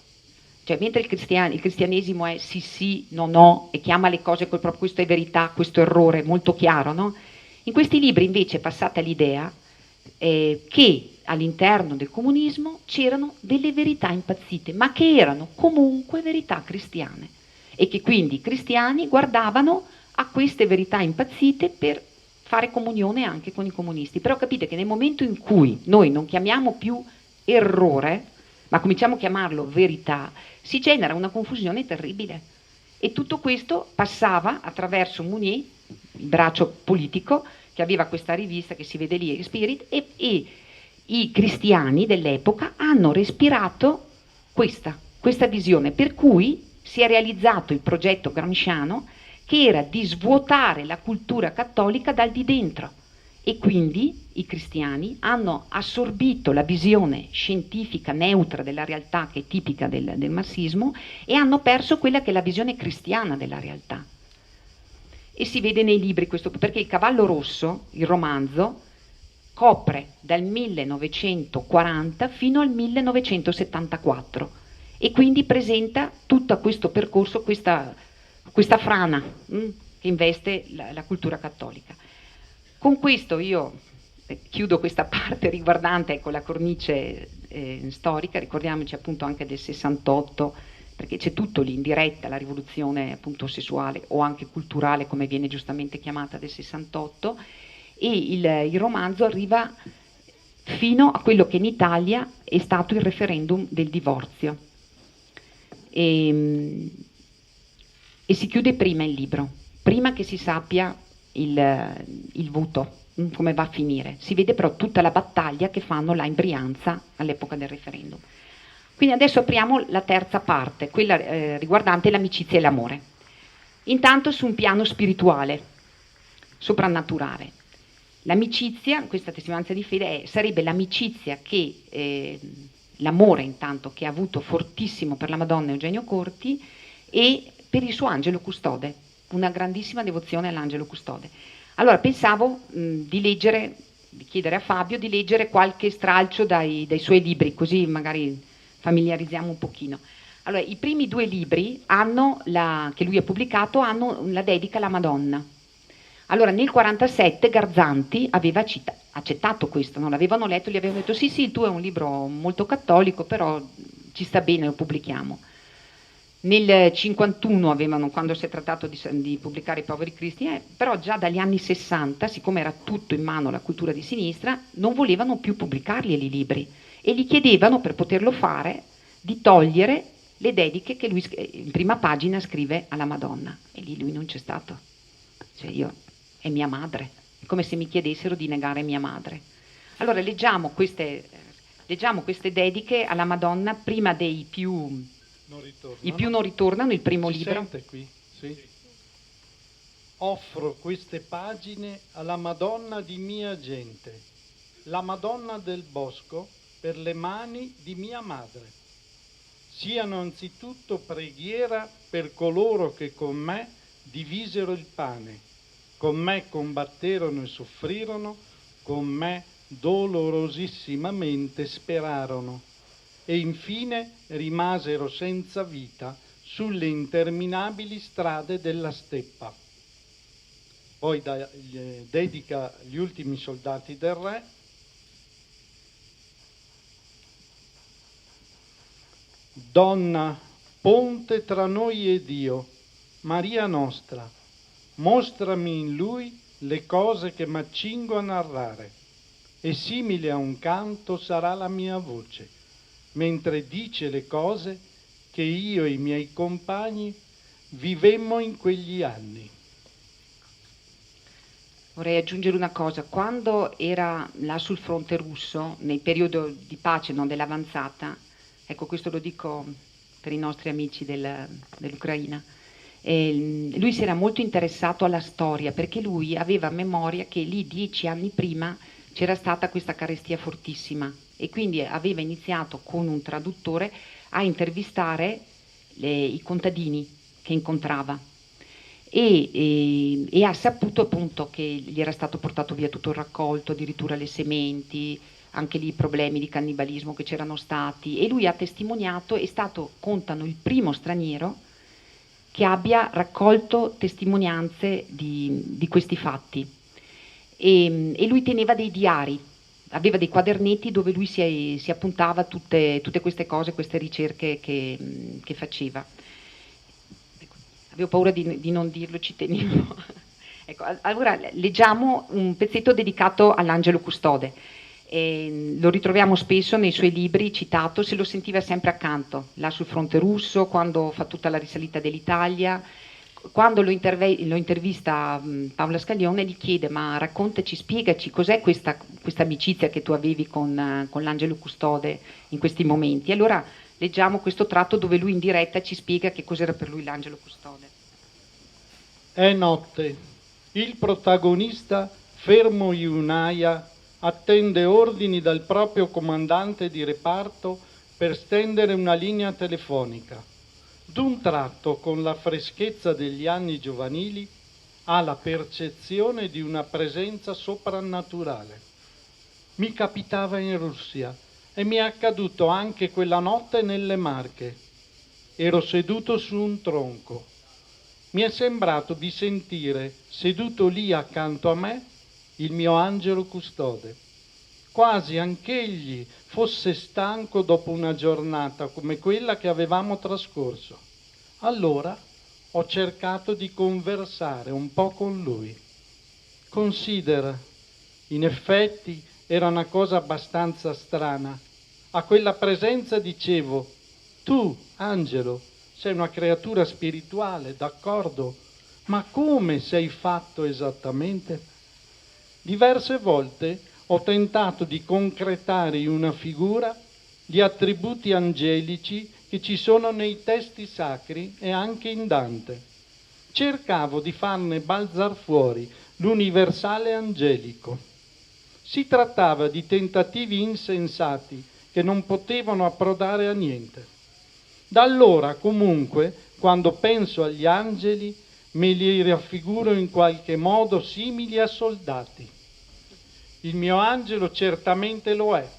cioè mentre il cristianesimo è sì, no, e chiama le cose proprio, questo è verità, questo errore, molto chiaro, no? In questi libri invece è passata l'idea che all'interno del comunismo c'erano delle verità impazzite, ma che erano comunque verità cristiane e che quindi i cristiani guardavano a queste verità impazzite per fare comunione anche con i comunisti. Però capite che nel momento in cui noi non chiamiamo più errore, ma cominciamo a chiamarlo verità, si genera una confusione terribile. E tutto questo passava attraverso Mounier, il braccio politico, che aveva questa rivista che si vede lì, Spirit, e i cristiani dell'epoca hanno respirato questa visione, per cui si è realizzato il progetto gramsciano, che era di svuotare la cultura cattolica dal di dentro, e quindi i cristiani hanno assorbito la visione scientifica neutra della realtà, che è tipica del marxismo, e hanno perso quella che è la visione cristiana della realtà. E si vede nei libri questo, perché Il cavallo rosso, il romanzo, copre dal 1940 fino al 1974 e quindi presenta tutto questo percorso, questa frana che investe la cultura cattolica. Con questo io chiudo questa parte riguardante, ecco, la cornice storica. Ricordiamoci appunto anche del 68, perché c'è tutto lì in diretta, la rivoluzione appunto sessuale o anche culturale, come viene giustamente chiamata, del 68, e il romanzo arriva fino a quello che in Italia è stato il referendum del divorzio. E si chiude prima il libro, prima che si sappia il voto, come va a finire. Si vede però tutta la battaglia che fanno là in Brianza all'epoca del referendum. Quindi adesso apriamo la terza parte, quella riguardante l'amicizia e l'amore. Intanto su un piano spirituale, soprannaturale. L'amicizia, questa testimonianza di fede, sarebbe l'amicizia che, l'amore intanto che ha avuto fortissimo per la Madonna Eugenio Corti e per il suo angelo custode, una grandissima devozione all'angelo custode. Allora pensavo di leggere, di chiedere a Fabio di leggere qualche stralcio dai suoi libri, così magari familiarizziamo un pochino. Allora, i primi 2 libri che lui ha pubblicato hanno la dedica alla Madonna. Allora, nel 1947 Garzanti aveva accettato questo, non l'avevano letto, gli avevano detto sì, il tuo è un libro molto cattolico, però ci sta bene, lo pubblichiamo. Nel 1951 quando si è trattato di pubblicare I poveri cristi, però già dagli anni 60, siccome era tutto in mano alla cultura di sinistra, non volevano più pubblicarli i libri e gli chiedevano, per poterlo fare, di togliere le dediche che lui in prima pagina scrive alla Madonna, e lì lui non c'è stato. Cioè è mia madre, è come se mi chiedessero di negare mia madre. Allora leggiamo queste dediche alla Madonna, prima dei più i più non ritornano, il primo libro. Sente qui? Sì. Offro queste pagine alla Madonna di mia gente, la Madonna del Bosco, per le mani di mia madre. Siano anzitutto preghiera per coloro che con me divisero il pane, con me combatterono e soffrirono, con me dolorosissimamente sperarono e infine rimasero senza vita sulle interminabili strade della steppa. Poi dedica gli ultimi soldati del re. Donna, ponte tra noi e Dio, Maria nostra, mostrami in lui le cose che m'accingo a narrare, e simile a un canto sarà la mia voce, mentre dice le cose che io e i miei compagni vivemmo in quegli anni. Vorrei aggiungere una cosa: quando era là sul fronte russo, nel periodo di pace, non dell'avanzata, ecco, questo lo dico per i nostri amici dell'Ucraina, lui si era molto interessato alla storia, perché lui aveva memoria che lì 10 anni prima c'era stata questa carestia fortissima, e quindi aveva iniziato con un traduttore a intervistare i contadini che incontrava. E ha saputo appunto che gli era stato portato via tutto il raccolto, addirittura le sementi, anche lì i problemi di cannibalismo che c'erano stati, e lui ha testimoniato, è stato, contano, il primo straniero che abbia raccolto testimonianze di questi fatti, e lui teneva dei diari, aveva dei quadernetti dove lui si appuntava tutte queste cose, queste ricerche che faceva. Avevo paura di non dirlo, ci tenevo. Ecco, allora leggiamo un pezzetto dedicato all'angelo custode. Lo ritroviamo spesso nei suoi libri citato, se lo sentiva sempre accanto, là sul fronte russo, quando fa tutta la risalita dell'Italia. Quando lo intervista Paola Scaglione, gli chiede: ma raccontaci, spiegaci cos'è questa amicizia che tu avevi con l'angelo custode in questi momenti. Allora leggiamo questo tratto dove lui in diretta ci spiega che cos'era per lui l'angelo custode. È notte. Il protagonista, fermo in un'aia, attende ordini dal proprio comandante di reparto per stendere una linea telefonica. D'un tratto, con la freschezza degli anni giovanili, ha la percezione di una presenza soprannaturale. Mi capitava in Russia e mi è accaduto anche quella notte nelle Marche. Ero seduto su un tronco. Mi è sembrato di sentire, seduto lì accanto a me, il mio angelo custode. Quasi anch'egli fosse stanco dopo una giornata come quella che avevamo trascorso. Allora ho cercato di conversare un po' con lui. Considera, in effetti era una cosa abbastanza strana. A quella presenza dicevo: tu, angelo, sei una creatura spirituale, d'accordo, ma come sei fatto esattamente? Diverse volte ho tentato di concretare in una figura gli attributi angelici che ci sono nei testi sacri e anche in Dante. Cercavo di farne balzar fuori l'universale angelico. Si trattava di tentativi insensati che non potevano approdare a niente. Da allora, comunque, quando penso agli angeli, me li raffiguro in qualche modo simili a soldati. Il mio angelo certamente lo è,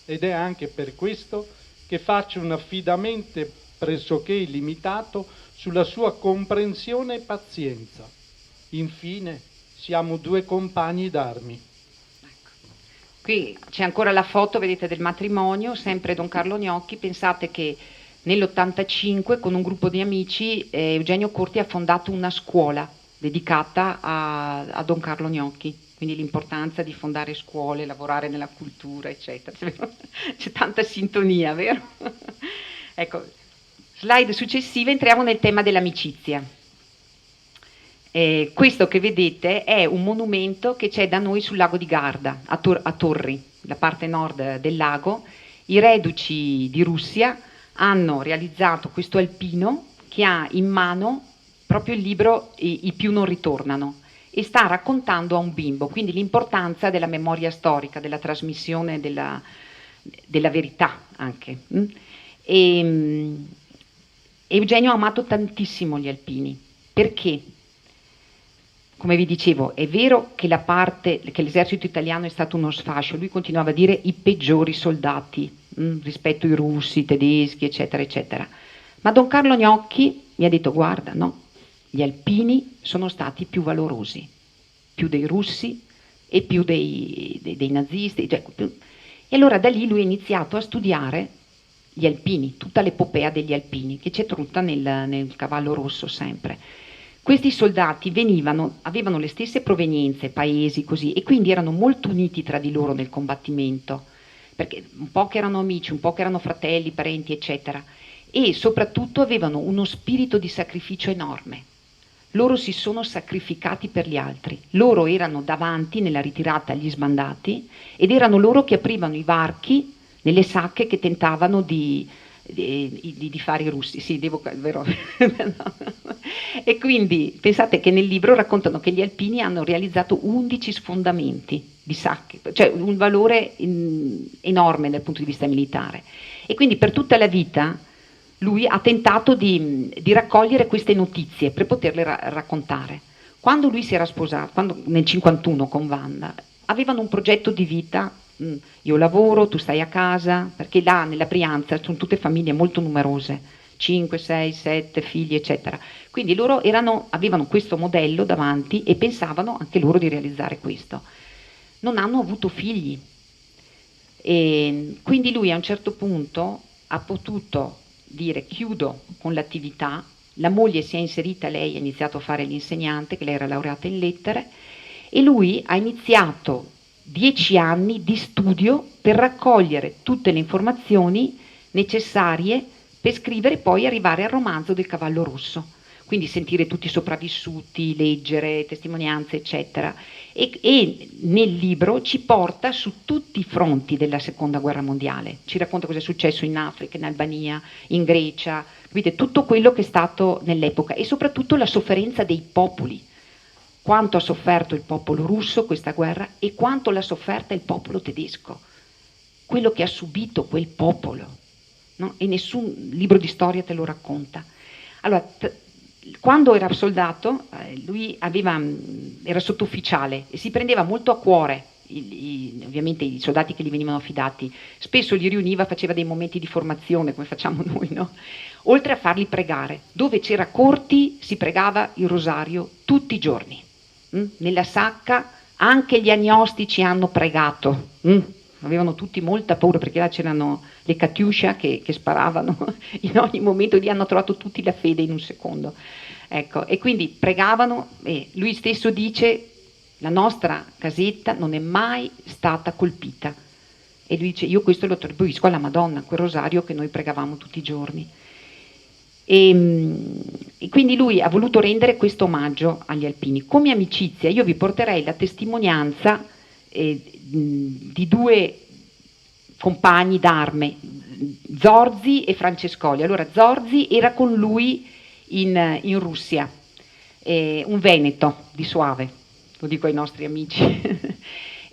ed è anche per questo che faccio un affidamento pressoché illimitato sulla sua comprensione e pazienza. Infine, siamo due compagni d'armi. Qui c'è ancora la foto, vedete, del matrimonio, sempre Don Carlo Gnocchi. Pensate che nell'85 con un gruppo di amici Eugenio Corti ha fondato una scuola dedicata a Don Carlo Gnocchi, quindi l'importanza di fondare scuole, lavorare nella cultura, eccetera. C'è tanta sintonia, vero? Ecco, slide successiva, entriamo nel tema dell'amicizia. Questo che vedete è un monumento che c'è da noi sul lago di Garda, a Torri, la parte nord del lago. I reduci di Russia hanno realizzato questo alpino che ha in mano proprio il libro I più non ritornano e sta raccontando a un bimbo, quindi l'importanza della memoria storica, della trasmissione della verità anche. Eugenio ha amato tantissimo gli alpini. Perché? Come vi dicevo, è vero che che l'esercito italiano è stato uno sfascio, lui continuava a dire i peggiori soldati rispetto ai russi, i tedeschi, eccetera, eccetera. Ma Don Carlo Gnocchi mi ha detto: guarda, no, gli alpini sono stati più valorosi, più dei russi e più dei nazisti. E allora da lì lui ha iniziato a studiare gli alpini, tutta l'epopea degli alpini, che c'è tutta nel Cavallo Rosso sempre. Questi soldati avevano le stesse provenienze, paesi, così, e quindi erano molto uniti tra di loro nel combattimento, perché un po' che erano amici, un po' che erano fratelli, parenti, eccetera, e soprattutto avevano uno spirito di sacrificio enorme. Loro si sono sacrificati per gli altri, loro erano davanti nella ritirata agli sbandati ed erano loro che aprivano i varchi nelle sacche che tentavano di fare i russi, sì, vero? E quindi pensate che nel libro raccontano che gli alpini hanno realizzato 11 sfondamenti di sacche, cioè un valore enorme dal punto di vista militare. E quindi per tutta la vita lui ha tentato di raccogliere queste notizie per poterle raccontare. Quando lui si era sposato, nel 51 con Wanda, avevano un progetto di vita. Io lavoro, tu stai a casa, perché là nella Brianza sono tutte famiglie molto numerose, 5, 6, 7 figli, eccetera. Quindi loro avevano questo modello davanti e pensavano anche loro di realizzare questo. Non hanno avuto figli e quindi lui a un certo punto ha potuto dire: chiudo con l'attività. La moglie si è inserita, lei ha iniziato a fare l'insegnante, che lei era laureata in lettere, e lui ha iniziato 10 anni di studio per raccogliere tutte le informazioni necessarie per scrivere e poi arrivare al romanzo del Cavallo Rosso. Quindi sentire tutti i sopravvissuti, leggere testimonianze, eccetera. E nel libro ci porta su tutti i fronti della seconda guerra mondiale. Ci racconta cosa è successo in Africa, in Albania, in Grecia, capite? Tutto quello che è stato nell'epoca e soprattutto la sofferenza dei popoli. Quanto ha sofferto il popolo russo questa guerra e quanto l'ha sofferta il popolo tedesco, quello che ha subito quel popolo, no? E nessun libro di storia te lo racconta. Allora, quando era soldato, lui era sottufficiale e si prendeva molto a cuore ovviamente i soldati che gli venivano affidati, spesso li riuniva, faceva dei momenti di formazione come facciamo noi, no? Oltre a farli pregare, dove c'era corti si pregava il rosario tutti i giorni. Nella sacca anche gli agnostici hanno pregato, avevano tutti molta paura perché là c'erano le Katiuscia che sparavano in ogni momento, lì hanno trovato tutti la fede in un secondo. Ecco, e quindi pregavano e lui stesso dice: la nostra casetta non è mai stata colpita. E lui dice: io questo lo attribuisco alla Madonna, quel rosario che noi pregavamo tutti i giorni. E quindi lui ha voluto rendere questo omaggio agli alpini. Come amicizia io vi porterei la testimonianza di due compagni d'arme, Zorzi e Francescoli. Allora Zorzi era con lui in Russia, un veneto di Soave, lo dico ai nostri amici,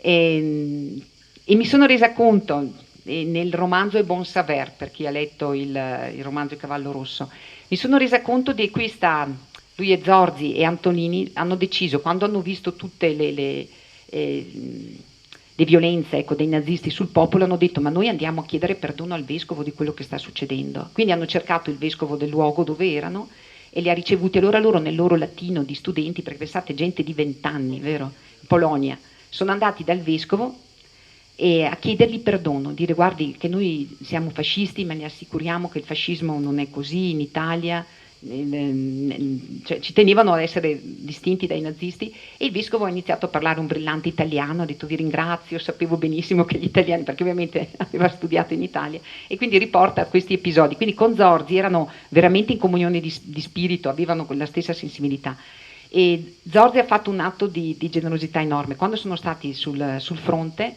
e mi sono resa conto, nel romanzo è Bon Saver, per chi ha letto il romanzo Il Cavallo Rosso, mi sono resa conto di questa, lui e Zorzi e Antonini hanno deciso, quando hanno visto tutte le violenze, ecco, dei nazisti sul popolo, hanno detto: ma noi andiamo a chiedere perdono al vescovo di quello che sta succedendo. Quindi hanno cercato il vescovo del luogo dove erano e li ha ricevuti. Allora loro nel loro latino di studenti, perché pensate, gente di 20 anni, vero? In Polonia, sono andati dal vescovo e a chiedergli perdono, dire: guardi che noi siamo fascisti, ma le assicuriamo che il fascismo non è così in Italia, cioè, ci tenevano ad essere distinti dai nazisti. E il vescovo ha iniziato a parlare un brillante italiano, ha detto: vi ringrazio, sapevo benissimo che gli italiani, perché ovviamente aveva studiato in Italia, e quindi riporta questi episodi. Quindi con Zorzi erano veramente in comunione di spirito, avevano la stessa sensibilità. E Zorzi ha fatto un atto di generosità enorme. Quando sono stati sul fronte,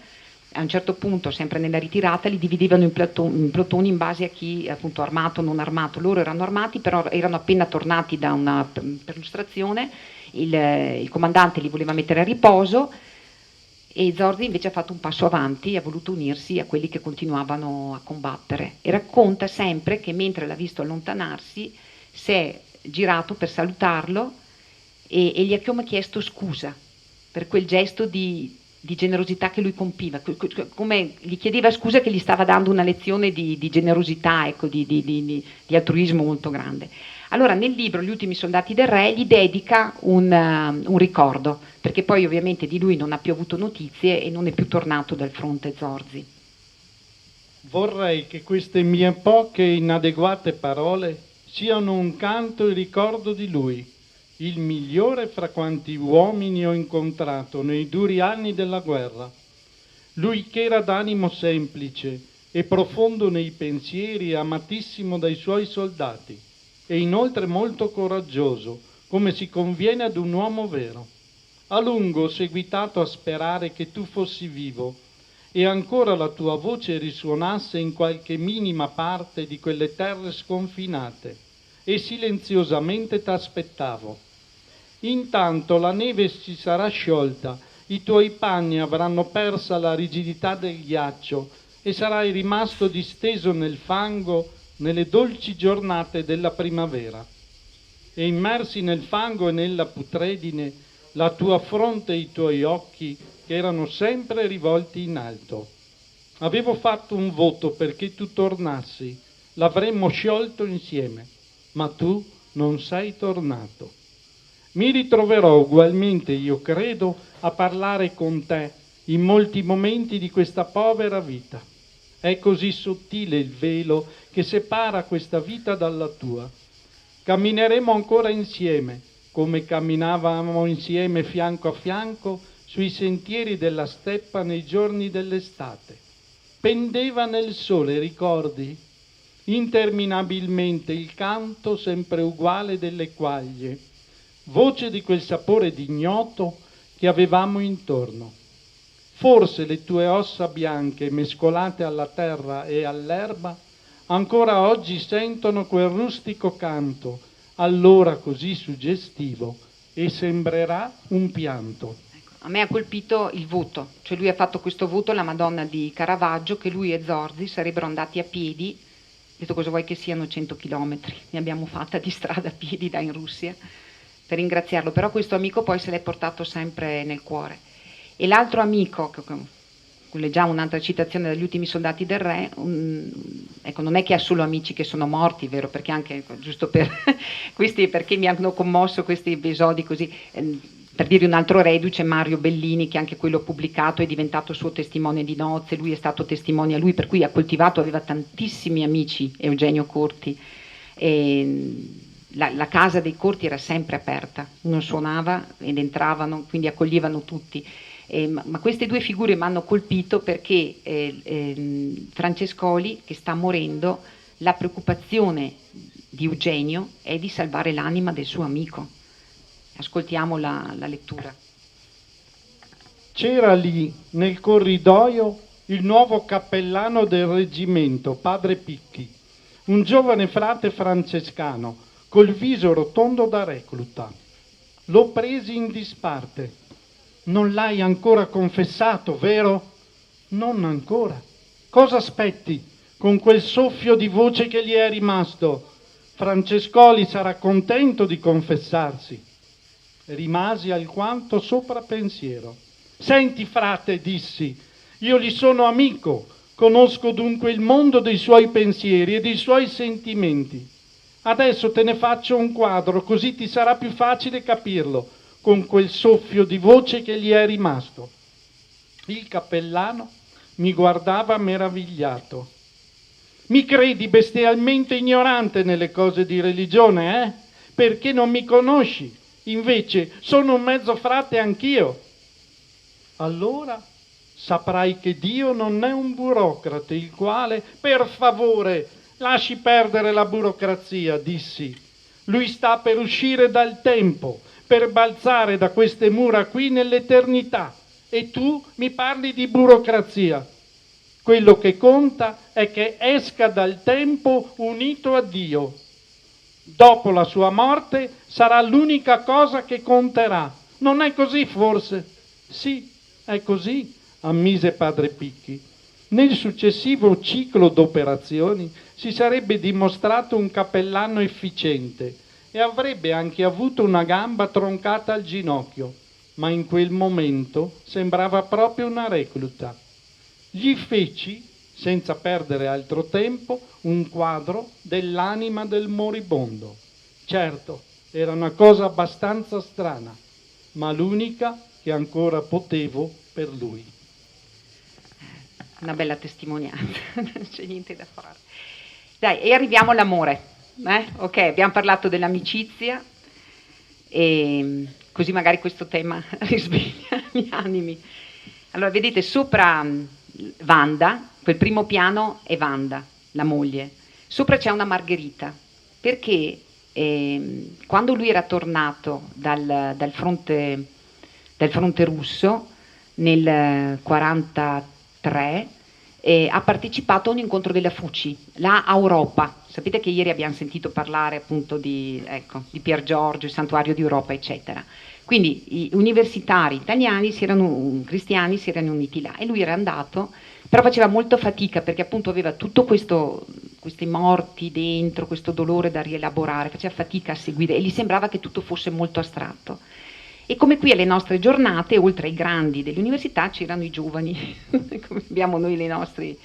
a un certo punto, sempre nella ritirata, li dividevano in plotoni in base a chi, appunto, armato o non armato. Loro erano armati, però erano appena tornati da una perlustrazione, il comandante li voleva mettere a riposo e Zorzi invece ha fatto un passo avanti e ha voluto unirsi a quelli che continuavano a combattere. E racconta sempre che mentre l'ha visto allontanarsi si è girato per salutarlo e gli ha come chiesto scusa per quel gesto di generosità che lui compiva, come gli chiedeva scusa che gli stava dando una lezione di generosità, ecco, di altruismo molto grande. Allora nel libro Gli ultimi soldati del re gli dedica un ricordo, perché poi ovviamente di lui non ha più avuto notizie e non è più tornato dal fronte Zorzi. Vorrei che queste mie poche inadeguate parole siano un canto in ricordo di lui, il migliore fra quanti uomini ho incontrato nei duri anni della guerra. Lui che era d'animo semplice e profondo nei pensieri, amatissimo dai suoi soldati, e inoltre molto coraggioso, come si conviene ad un uomo vero. A lungo ho seguitato a sperare che tu fossi vivo e ancora la tua voce risuonasse in qualche minima parte di quelle terre sconfinate, e silenziosamente t'aspettavo. Intanto la neve si sarà sciolta, i tuoi panni avranno persa la rigidità del ghiaccio e sarai rimasto disteso nel fango nelle dolci giornate della primavera. E immersi nel fango e nella putredine, la tua fronte e i tuoi occhi erano sempre rivolti in alto. Avevo fatto un voto perché tu tornassi, l'avremmo sciolto insieme, ma tu non sei tornato. Mi ritroverò ugualmente, io credo, a parlare con te in molti momenti di questa povera vita. È così sottile il velo che separa questa vita dalla tua. Cammineremo ancora insieme, come camminavamo insieme fianco a fianco sui sentieri della steppa nei giorni dell'estate. Pendeva nel sole, ricordi? Interminabilmente il canto sempre uguale delle quaglie, voce di quel sapore d'ignoto che avevamo intorno. Forse le tue ossa bianche mescolate alla terra e all'erba ancora oggi sentono quel rustico canto, allora così suggestivo, e sembrerà un pianto. A me ha colpito il voto, cioè lui ha fatto questo voto alla Madonna di Caravaggio che lui e Zorzi sarebbero andati a piedi. Ha detto: cosa vuoi che siano 100 chilometri? Ne abbiamo fatta di strada a piedi da in Russia, per ringraziarlo, però questo amico poi se l'è portato sempre nel cuore. E l'altro amico, leggiamo un'altra citazione dagli ultimi soldati del re, ecco, non è che ha solo amici che sono morti, vero? Perché anche, giusto per questi, perché mi hanno commosso questi episodi così, per dire un altro reduce, Mario Bellini, che anche quello pubblicato è diventato suo testimone di nozze, lui è stato testimone a lui, per cui ha coltivato, aveva tantissimi amici, Eugenio Corti. La casa dei Corti era sempre aperta, uno suonava ed entravano, quindi accoglievano tutti. Ma queste due figure mi hanno colpito perché Francescoli, che sta morendo, la preoccupazione di Eugenio è di salvare l'anima del suo amico. Ascoltiamo la lettura. C'era lì, nel corridoio, il nuovo cappellano del reggimento, padre Picchi, un giovane frate francescano, col viso rotondo da recluta. L'ho presi in disparte. Non l'hai ancora confessato, vero? Non ancora. Cosa aspetti? Con quel soffio di voce che gli è rimasto, Francescoli sarà contento di confessarsi. Rimasi alquanto sopra pensiero. Senti, frate, dissi, io gli sono amico, conosco dunque il mondo dei suoi pensieri e dei suoi sentimenti. Adesso te ne faccio un quadro, così ti sarà più facile capirlo, con quel soffio di voce che gli è rimasto. Il cappellano mi guardava meravigliato. Mi credi bestialmente ignorante nelle cose di religione, eh? Perché non mi conosci? Invece sono un mezzo frate anch'io. Allora saprai che Dio non è un burocrate, il quale, per favore, lasci perdere la burocrazia, dissi. Lui sta per uscire dal tempo, per balzare da queste mura qui nell'eternità. E tu mi parli di burocrazia. Quello che conta è che esca dal tempo unito a Dio. Dopo la sua morte sarà l'unica cosa che conterà. Non è così forse? Sì, è così, ammise padre Picchi. Nel successivo ciclo d'operazioni si sarebbe dimostrato un cappellano efficiente e avrebbe anche avuto una gamba troncata al ginocchio, ma in quel momento sembrava proprio una recluta. Gli feci, senza perdere altro tempo, un quadro dell'anima del moribondo. Certo, era una cosa abbastanza strana, ma l'unica che ancora potevo per lui. Una bella testimonianza, non c'è niente da fare. Dai, e arriviamo all'amore. Ok, abbiamo parlato dell'amicizia e così magari questo tema risveglia gli animi. Allora, vedete, sopra Wanda, quel primo piano è Wanda, la moglie. Sopra c'è una Margherita, perché quando lui era tornato dal fronte russo nel 1943, ha partecipato a un incontro della FUCI, là a Europa. Sapete che ieri abbiamo sentito parlare appunto di Pier Giorgio, il santuario di Europa, eccetera. Quindi gli universitari italiani cristiani si erano uniti là e lui era andato, però faceva molta fatica perché appunto aveva tutto questi morti dentro, questo dolore da rielaborare, faceva fatica a seguire e gli sembrava che tutto fosse molto astratto. E come qui alle nostre giornate, oltre ai grandi dell'università, c'erano i giovani, come abbiamo noi i nostri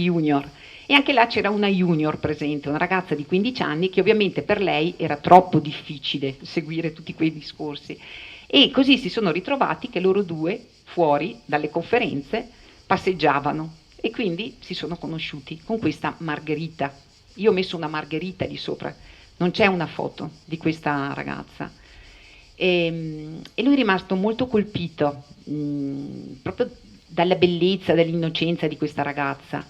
junior. E anche là c'era una junior presente, una ragazza di 15 anni che ovviamente per lei era troppo difficile seguire tutti quei discorsi. E così si sono ritrovati che loro due, fuori dalle conferenze, passeggiavano e quindi si sono conosciuti con questa Margherita. Io ho messo una Margherita di sopra, non c'è una foto di questa ragazza. E lui è rimasto molto colpito proprio dalla bellezza, dall'innocenza di questa ragazza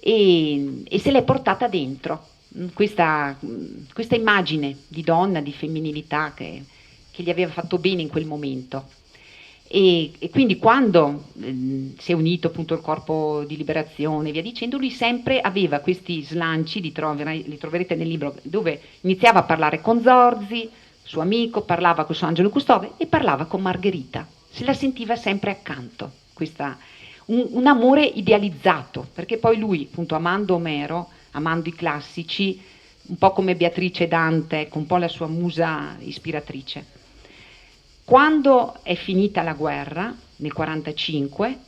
e se l'è portata dentro questa immagine di donna, di femminilità che gli aveva fatto bene in quel momento. E quindi quando si è unito appunto il corpo di liberazione e via dicendo, lui sempre aveva questi slanci, li troverete nel libro, dove iniziava a parlare con Zorzi, suo amico, parlava con suo Angelo Custode e parlava con Margherita, se la sentiva sempre accanto, un amore idealizzato, perché poi lui appunto amando Omero, amando i classici, un po' come Beatrice Dante, ecco, un po' la sua musa ispiratrice. Quando è finita la guerra, nel 1945,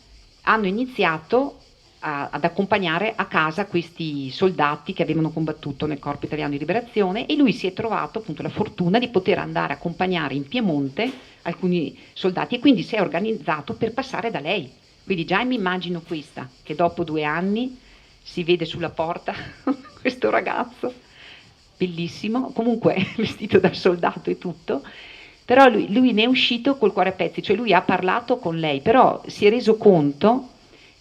hanno iniziato ad accompagnare a casa questi soldati che avevano combattuto nel Corpo Italiano di Liberazione, e lui si è trovato appunto la fortuna di poter andare a accompagnare in Piemonte alcuni soldati, e quindi si è organizzato per passare da lei. Quindi già mi immagino questa, che dopo 2 anni si vede sulla porta questo ragazzo, bellissimo, comunque vestito da soldato e tutto, però lui ne è uscito col cuore a pezzi, cioè lui ha parlato con lei, però si è reso conto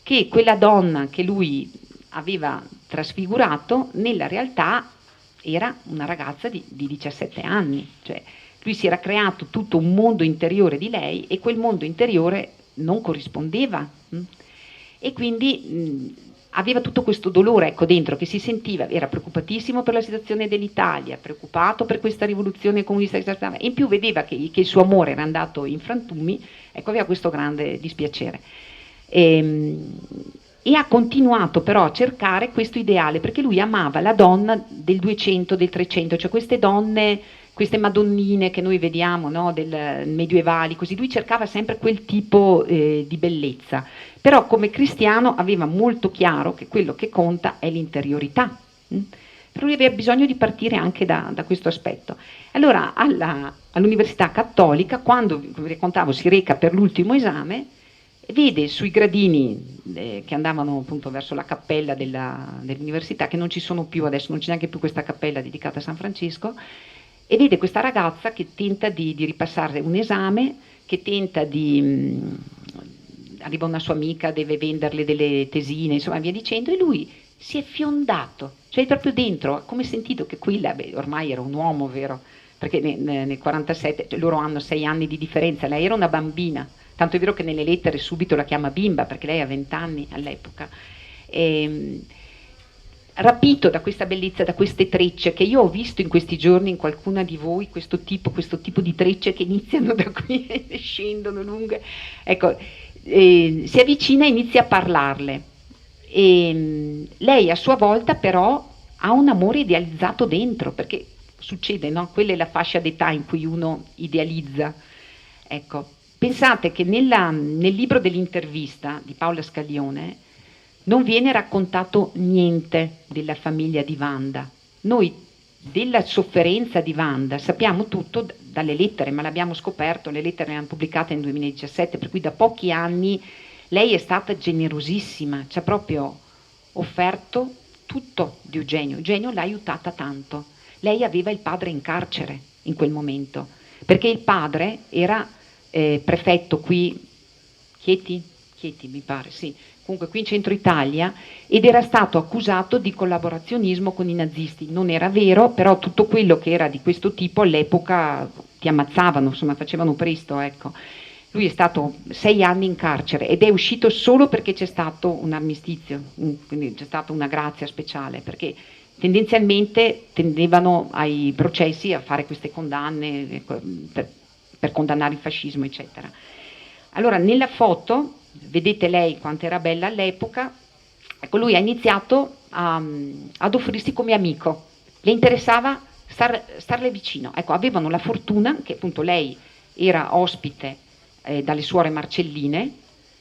che quella donna che lui aveva trasfigurato nella realtà era una ragazza di 17 anni, cioè lui si era creato tutto un mondo interiore di lei e quel mondo interiore non corrispondeva, e quindi aveva tutto questo dolore, ecco, dentro, che si sentiva, era preoccupatissimo per la situazione dell'Italia, preoccupato per questa rivoluzione comunista che stava, e in più vedeva che il suo amore era andato in frantumi, ecco, aveva questo grande dispiacere. E ha continuato però a cercare questo ideale, perché lui amava la donna del 200, del 300, cioè queste donne, queste madonnine che noi vediamo, no, del medievali, così lui cercava sempre quel tipo di bellezza, però come cristiano aveva molto chiaro che quello che conta è l'interiorità. Per lui aveva bisogno di partire anche da questo aspetto. Allora all'Università Cattolica, quando, come vi raccontavo, si reca per l'ultimo esame, vede sui gradini che andavano appunto verso la cappella dell'università, che non ci sono più adesso, non c'è neanche più questa cappella dedicata a San Francesco, e vede questa ragazza che tenta di ripassare un esame, che tenta di... arriva una sua amica, deve venderle delle tesine, insomma via dicendo, e lui si è fiondato, cioè proprio dentro, ha come sentito che quella, ormai era un uomo, vero? Perché nel 47, cioè loro hanno 6 anni di differenza, lei era una bambina, tanto è vero che nelle lettere subito la chiama bimba, perché lei ha 20 anni all'epoca. Rapito da questa bellezza, da queste trecce che io ho visto in questi giorni in qualcuna di voi, questo tipo di trecce che iniziano da qui e scendono lunghe, ecco, si avvicina e inizia a parlarle, e lei a sua volta però ha un amore idealizzato dentro, perché succede, no? Quella è la fascia d'età in cui uno idealizza, ecco. Pensate che nel libro dell'intervista di Paola Scaglione non viene raccontato niente della famiglia di Wanda. Noi della sofferenza di Wanda sappiamo tutto dalle lettere, ma l'abbiamo scoperto, le lettere le hanno pubblicate nel 2017, per cui da pochi anni lei è stata generosissima, ci ha proprio offerto tutto di Eugenio. Eugenio l'ha aiutata tanto. Lei aveva il padre in carcere in quel momento, perché il padre era prefetto qui, Chieti mi pare, sì, comunque qui in centro Italia, ed era stato accusato di collaborazionismo con i nazisti. Non era vero, però tutto quello che era di questo tipo all'epoca ti ammazzavano, insomma facevano presto, ecco. Lui è stato 6 anni in carcere ed è uscito solo perché c'è stato un armistizio, quindi c'è stata una grazia speciale, perché tendenzialmente tendevano ai processi a fare queste condanne per condannare il fascismo, eccetera. Allora, nella foto, vedete lei quanto era bella all'epoca, ecco, lui ha iniziato ad offrirsi come amico, le interessava starle vicino, ecco, avevano la fortuna che appunto lei era ospite dalle suore Marcelline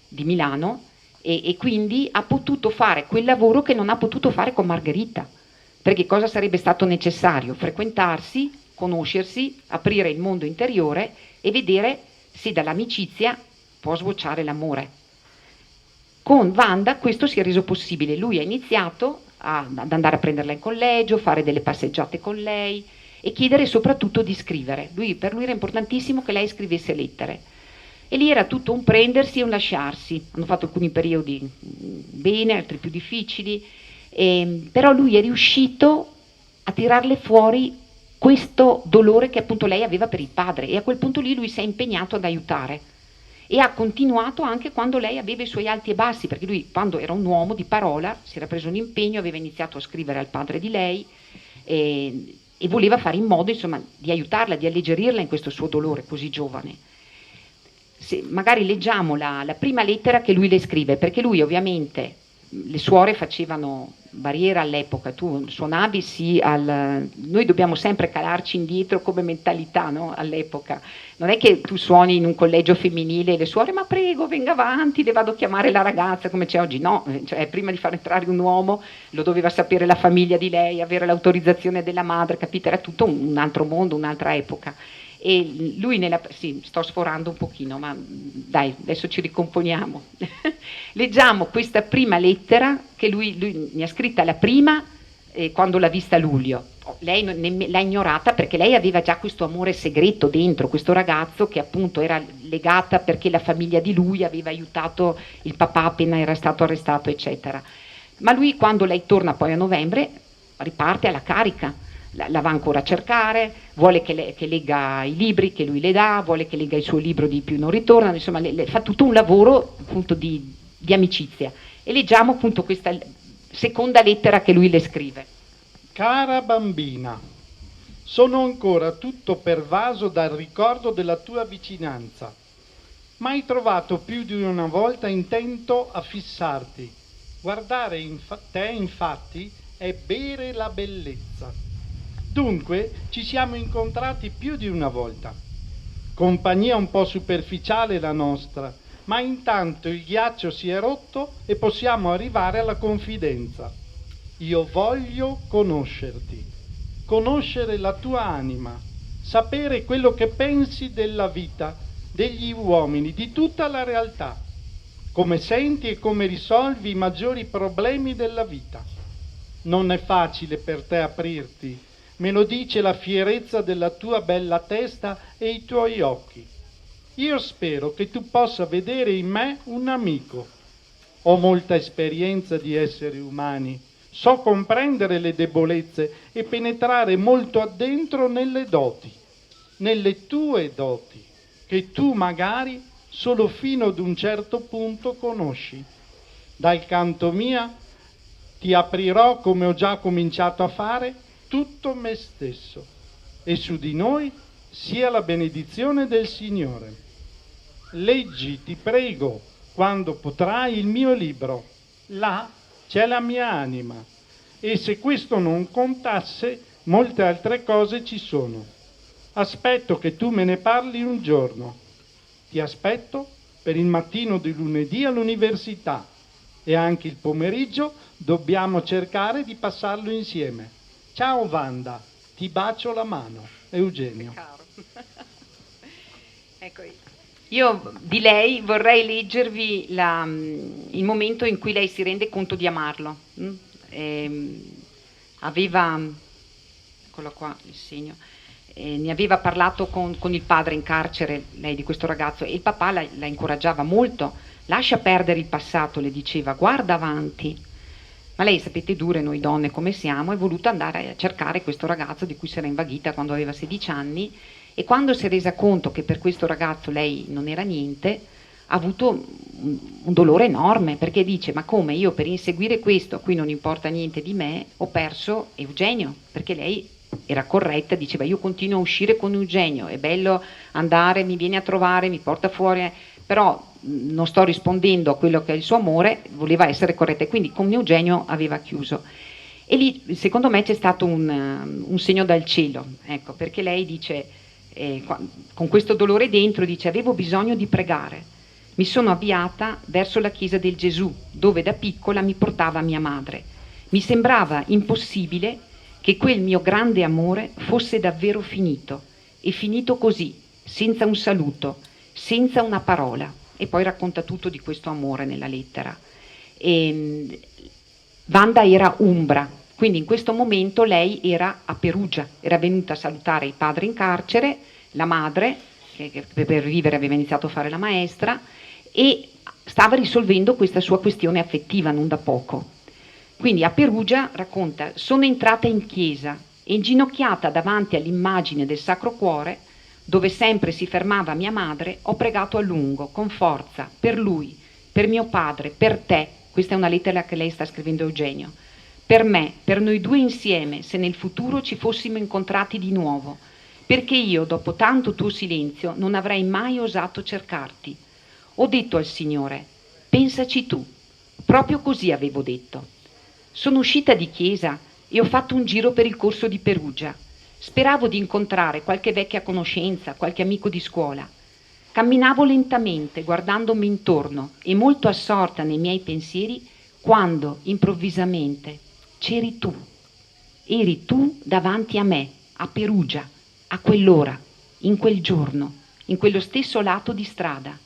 di Milano, e quindi ha potuto fare quel lavoro che non ha potuto fare con Margherita, perché cosa sarebbe stato necessario? Frequentarsi, conoscersi, aprire il mondo interiore e vedere se dall'amicizia può sbocciare l'amore. Con Wanda questo si è reso possibile, lui ha iniziato ad andare a prenderla in collegio, fare delle passeggiate con lei e chiedere soprattutto di scrivere. Per lui era importantissimo che lei scrivesse lettere. E lì era tutto un prendersi e un lasciarsi. Hanno fatto alcuni periodi bene, altri più difficili, però lui è riuscito a tirarle fuori questo dolore che appunto lei aveva per il padre, e a quel punto lì lui si è impegnato ad aiutare. E ha continuato anche quando lei aveva i suoi alti e bassi, perché lui, quando era un uomo di parola, si era preso un impegno, aveva iniziato a scrivere al padre di lei e voleva fare in modo, insomma, di aiutarla, di alleggerirla in questo suo dolore così giovane. Se magari leggiamo la prima lettera che lui le scrive, perché lui ovviamente, le suore facevano barriera all'epoca, tu suonavi sì noi dobbiamo sempre calarci indietro come mentalità, no? All'epoca. Non è che tu suoni in un collegio femminile e le suore, ma prego, venga avanti, le vado a chiamare la ragazza come c'è oggi. No, cioè, prima di far entrare un uomo lo doveva sapere la famiglia di lei, avere l'autorizzazione della madre, capite? Era tutto un altro mondo, un'altra epoca. E lui sì, sto sforando un pochino, ma dai, adesso ci ricomponiamo. Leggiamo questa prima lettera che lui mi ha scritta, la prima quando l'ha vista a luglio. Lei l'ha ignorata perché lei aveva già questo amore segreto dentro, questo ragazzo che appunto era legata perché la famiglia di lui aveva aiutato il papà appena era stato arrestato, eccetera. Ma lui, quando lei torna poi a novembre, riparte alla carica. La va ancora a cercare, vuole che legga i libri che lui le dà, vuole che legga il suo libro di Più non ritornano, insomma le fa tutto un lavoro appunto di amicizia. E leggiamo appunto questa seconda lettera che lui le scrive. Cara bambina, sono ancora tutto pervaso dal ricordo della tua vicinanza. M'hai trovato più di una volta intento a fissarti. Guardare te infatti è bere la bellezza. Dunque ci siamo incontrati più di una volta. Compagnia un po' superficiale la nostra, ma intanto il ghiaccio si è rotto e possiamo arrivare alla confidenza. Io voglio conoscerti, conoscere la tua anima, sapere quello che pensi della vita, degli uomini, di tutta la realtà, come senti e come risolvi i maggiori problemi della vita. Non è facile per te aprirti, me lo dice la fierezza della tua bella testa e i tuoi occhi. Io spero che tu possa vedere in me un amico. Ho molta esperienza di esseri umani, so comprendere le debolezze e penetrare molto addentro nelle doti, nelle tue doti, che tu magari solo fino ad un certo punto conosci. Dal canto mio ti aprirò, come ho già cominciato a fare, tutto me stesso, e su di noi sia la benedizione del Signore. Leggi, ti prego, quando potrai il mio libro. Là c'è la mia anima, e se questo non contasse, molte altre cose ci sono. Aspetto che tu me ne parli un giorno. Ti aspetto per il mattino di lunedì all'università, e anche il pomeriggio dobbiamo cercare di passarlo insieme. Ciao Wanda, ti bacio la mano. Eugenio. Ecco, io di lei vorrei leggervi il momento in cui lei si rende conto di amarlo. Aveva, eccolo qua il segno, ne aveva parlato con il padre in carcere, lei, di questo ragazzo, e il papà la incoraggiava molto. Lascia perdere il passato, le diceva, guarda avanti. Ma lei, sapete, dure, noi donne come siamo, è voluta andare a cercare questo ragazzo di cui si era invaghita quando aveva 16 anni, e quando si è resa conto che per questo ragazzo lei non era niente, ha avuto un dolore enorme, perché dice, ma come, io per inseguire questo, a cui non importa niente di me, ho perso Eugenio, perché lei era corretta, diceva, io continuo a uscire con Eugenio, è bello andare, mi viene a trovare, mi porta fuori, però non sto rispondendo a quello che è il suo amore, voleva essere corretta, e quindi con Eugenio aveva chiuso. E lì secondo me c'è stato un segno dal cielo, ecco, perché lei dice, con questo dolore dentro, dice, avevo bisogno di pregare, mi sono avviata verso la chiesa del Gesù, dove da piccola mi portava mia madre, mi sembrava impossibile che quel mio grande amore fosse davvero finito, e finito così, senza un saluto, senza una parola. E poi racconta tutto di questo amore nella lettera. Wanda era umbra, quindi in questo momento lei era a Perugia, era venuta a salutare il padre in carcere, la madre, che per vivere aveva iniziato a fare la maestra, e stava risolvendo questa sua questione affettiva non da poco. Quindi a Perugia racconta, sono entrata in chiesa e inginocchiata davanti all'immagine del Sacro Cuore, dove sempre si fermava mia madre, ho pregato a lungo, con forza, per lui, per mio padre, per te. Questa è una lettera che lei sta scrivendo a Eugenio. Per me, per noi due insieme, se nel futuro ci fossimo incontrati di nuovo, perché io, dopo tanto tuo silenzio, non avrei mai osato cercarti. Ho detto al Signore, pensaci tu. Proprio così avevo detto. Sono uscita di chiesa e ho fatto un giro per il corso di Perugia. Speravo di incontrare qualche vecchia conoscenza, qualche amico di scuola. Camminavo lentamente, guardandomi intorno e molto assorta nei miei pensieri, quando improvvisamente c'eri tu. Eri tu davanti a me, a Perugia, a quell'ora, in quel giorno, in quello stesso lato di strada.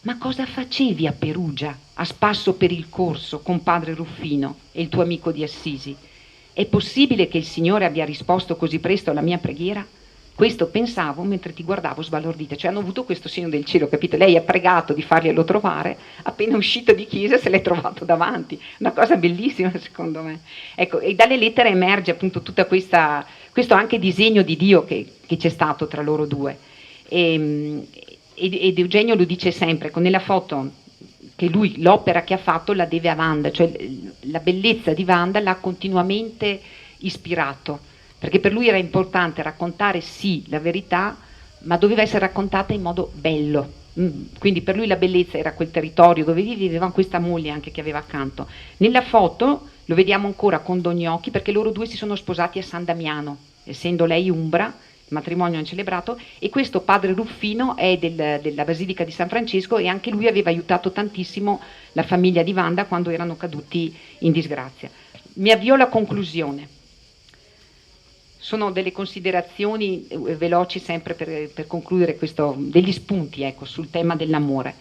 Ma cosa facevi a Perugia, a spasso per il corso, con padre Ruffino e il tuo amico di Assisi? È possibile che il Signore abbia risposto così presto alla mia preghiera? Questo pensavo mentre ti guardavo sbalordita, cioè hanno avuto questo segno del cielo, capito? Lei ha pregato di farglielo trovare, appena uscito di chiesa se l'è trovato davanti, una cosa bellissima secondo me. Ecco, e dalle lettere emerge appunto tutta questo anche disegno di Dio che c'è stato tra loro due. Ed Eugenio lo dice sempre, nella foto che lui, l'opera che ha fatto la deve a Wanda, cioè la bellezza di Wanda l'ha continuamente ispirato, perché per lui era importante raccontare sì la verità, ma doveva essere raccontata in modo bello. Quindi per lui la bellezza era quel territorio dove viveva, questa moglie anche che aveva accanto. Nella foto lo vediamo ancora con Don Gnocchi, perché loro due si sono sposati a San Damiano, essendo lei umbra, il matrimonio hanno celebrato, e questo padre Ruffino è della Basilica di San Francesco, e anche lui aveva aiutato tantissimo la famiglia di Wanda quando erano caduti in disgrazia. Mi avvio alla conclusione. Sono delle considerazioni veloci sempre per concludere questo, degli spunti ecco, sul tema dell'amore.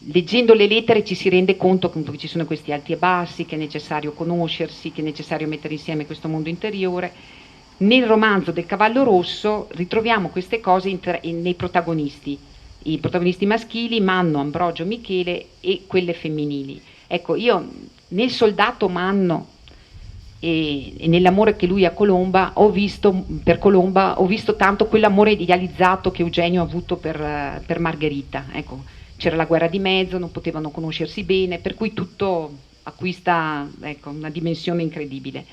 Leggendo le lettere ci si rende conto che ci sono questi alti e bassi, che è necessario conoscersi, che è necessario mettere insieme questo mondo interiore. Nel romanzo del Cavallo Rosso ritroviamo queste cose nei protagonisti, i protagonisti maschili, Manno, Ambrogio, Michele, e quelle femminili. Ecco, io nel soldato Manno e nell'amore che lui ha per Colomba ho visto tanto quell'amore idealizzato che Eugenio ha avuto per Margherita. Ecco, c'era la guerra di mezzo, non potevano conoscersi bene, per cui tutto acquista ecco, una dimensione incredibile.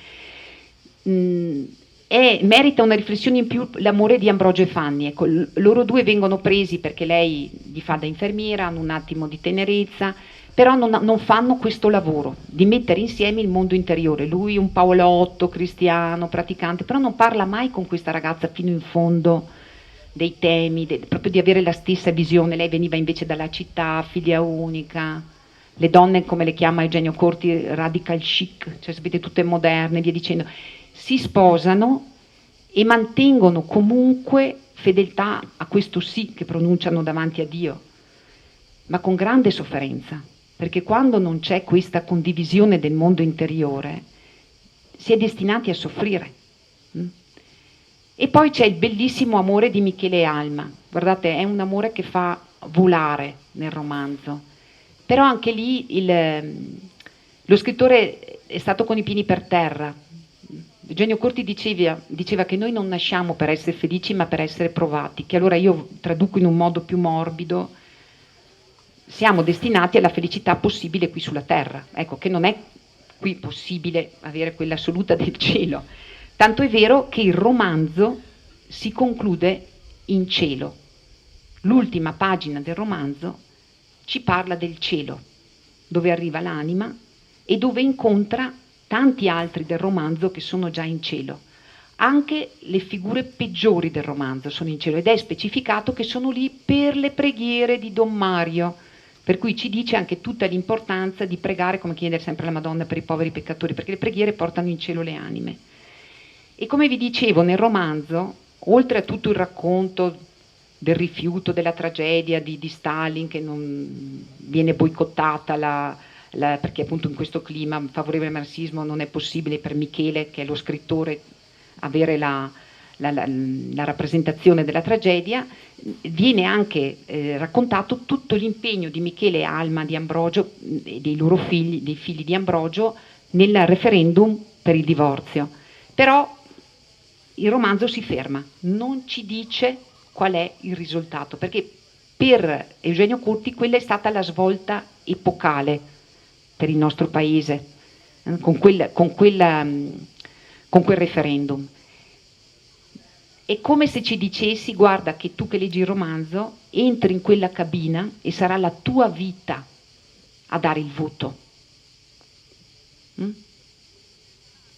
Merita una riflessione in più l'amore di Ambrogio e Fanny. Ecco, loro due vengono presi perché lei gli fa da infermiera, hanno un attimo di tenerezza, però non fanno questo lavoro di mettere insieme il mondo interiore. Lui un paolotto, cristiano, praticante, però non parla mai con questa ragazza fino in fondo dei temi, proprio di avere la stessa visione. Lei veniva invece dalla città, figlia unica, le donne, come le chiama Eugenio Corti, radical chic, cioè sapete, tutte moderne, via dicendo. Si sposano e mantengono comunque fedeltà a questo sì che pronunciano davanti a Dio, ma con grande sofferenza, perché quando non c'è questa condivisione del mondo interiore si è destinati a soffrire. E poi c'è il bellissimo amore di Michele e Alma. Guardate, è un amore che fa volare nel romanzo, però anche lì lo scrittore è stato con i piedi per terra. Eugenio Corti diceva che noi non nasciamo per essere felici ma per essere provati, che allora io traduco in un modo più morbido: siamo destinati alla felicità possibile qui sulla terra, ecco, che non è qui possibile avere quella assoluta del cielo. Tanto è vero che il romanzo si conclude in cielo. L'ultima pagina del romanzo ci parla del cielo, dove arriva l'anima e dove incontra tanti altri del romanzo che sono già in cielo. Anche le figure peggiori del romanzo sono in cielo, ed è specificato che sono lì per le preghiere di Don Mario, per cui ci dice anche tutta l'importanza di pregare, come chiede sempre la Madonna, per i poveri peccatori, perché le preghiere portano in cielo le anime. E come vi dicevo, nel romanzo, oltre a tutto il racconto del rifiuto, della tragedia di Stalin, che non viene boicottata perché appunto in questo clima favorevole al marxismo non è possibile per Michele, che è lo scrittore, avere la rappresentazione della tragedia, viene anche raccontato tutto l'impegno di Michele e Alma di Ambrogio e dei loro figli, dei figli di Ambrogio, nel referendum per il divorzio. Però il romanzo si ferma, non ci dice qual è il risultato, perché per Eugenio Corti quella è stata la svolta epocale per il nostro paese, con quel referendum. È come se ci dicessi: guarda che tu che leggi il romanzo entri in quella cabina e sarà la tua vita a dare il voto, Mm?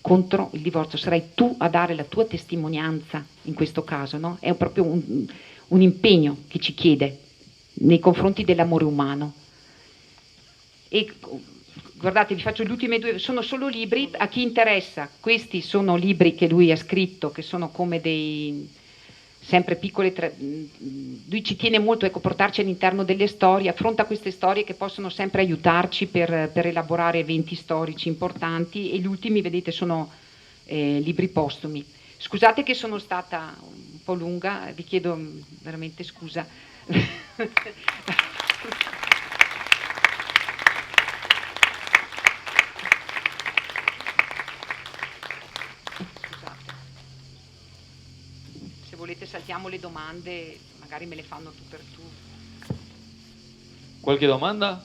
Contro il divorzio, sarai tu a dare la tua testimonianza in questo caso, no? È proprio un impegno che ci chiede nei confronti dell'amore umano. E guardate, vi faccio gli ultimi due, sono solo libri, a chi interessa, questi sono libri che lui ha scritto, che sono come dei, sempre piccole, lui ci tiene molto, ecco, portarci all'interno delle storie, affronta queste storie che possono sempre aiutarci per elaborare eventi storici importanti, e gli ultimi, vedete, sono libri postumi. Scusate che sono stata un po' lunga, vi chiedo veramente scusa. Se volete saltiamo le domande, magari me le fanno tu per tu. Qualche domanda?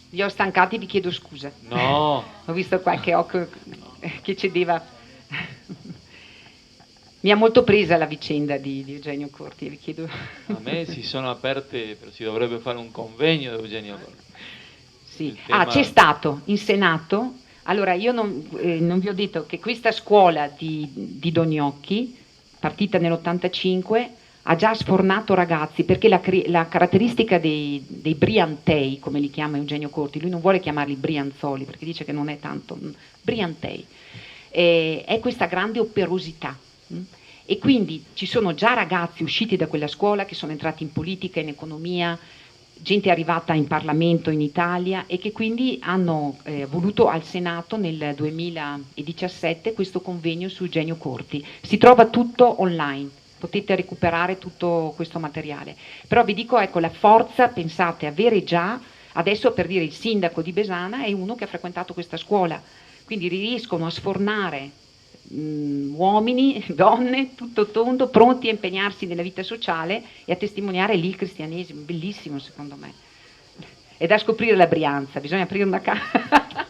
Vi ho stancati, vi chiedo scusa. No. Ho visto qualche occhio che cedeva. Mi ha molto presa la vicenda di Eugenio Corti, vi chiedo. A me si sono aperte, però si dovrebbe fare un convegno di Eugenio Corti. Sì. Tema... c'è stato in Senato. Allora, io non vi ho detto che questa scuola di Don Gnocchi, partita nell'85, ha già sfornato ragazzi, perché la caratteristica dei briantei, come li chiama Eugenio Corti, lui non vuole chiamarli brianzoli, perché dice che non è tanto, briantei, è questa grande operosità. E quindi ci sono già ragazzi usciti da quella scuola che sono entrati in politica, in economia, gente arrivata in Parlamento in Italia, e che quindi hanno voluto al Senato nel 2017 questo convegno su Eugenio Corti. Si trova tutto online, potete recuperare tutto questo materiale. Però vi dico, ecco, la forza, pensate, avere già, adesso per dire il sindaco di Besana è uno che ha frequentato questa scuola, quindi riescono a sfornare uomini, donne, tutto tondo, pronti a impegnarsi nella vita sociale e a testimoniare lì il cristianesimo. Bellissimo, secondo me. È da scoprire la Brianza, bisogna aprire una casa.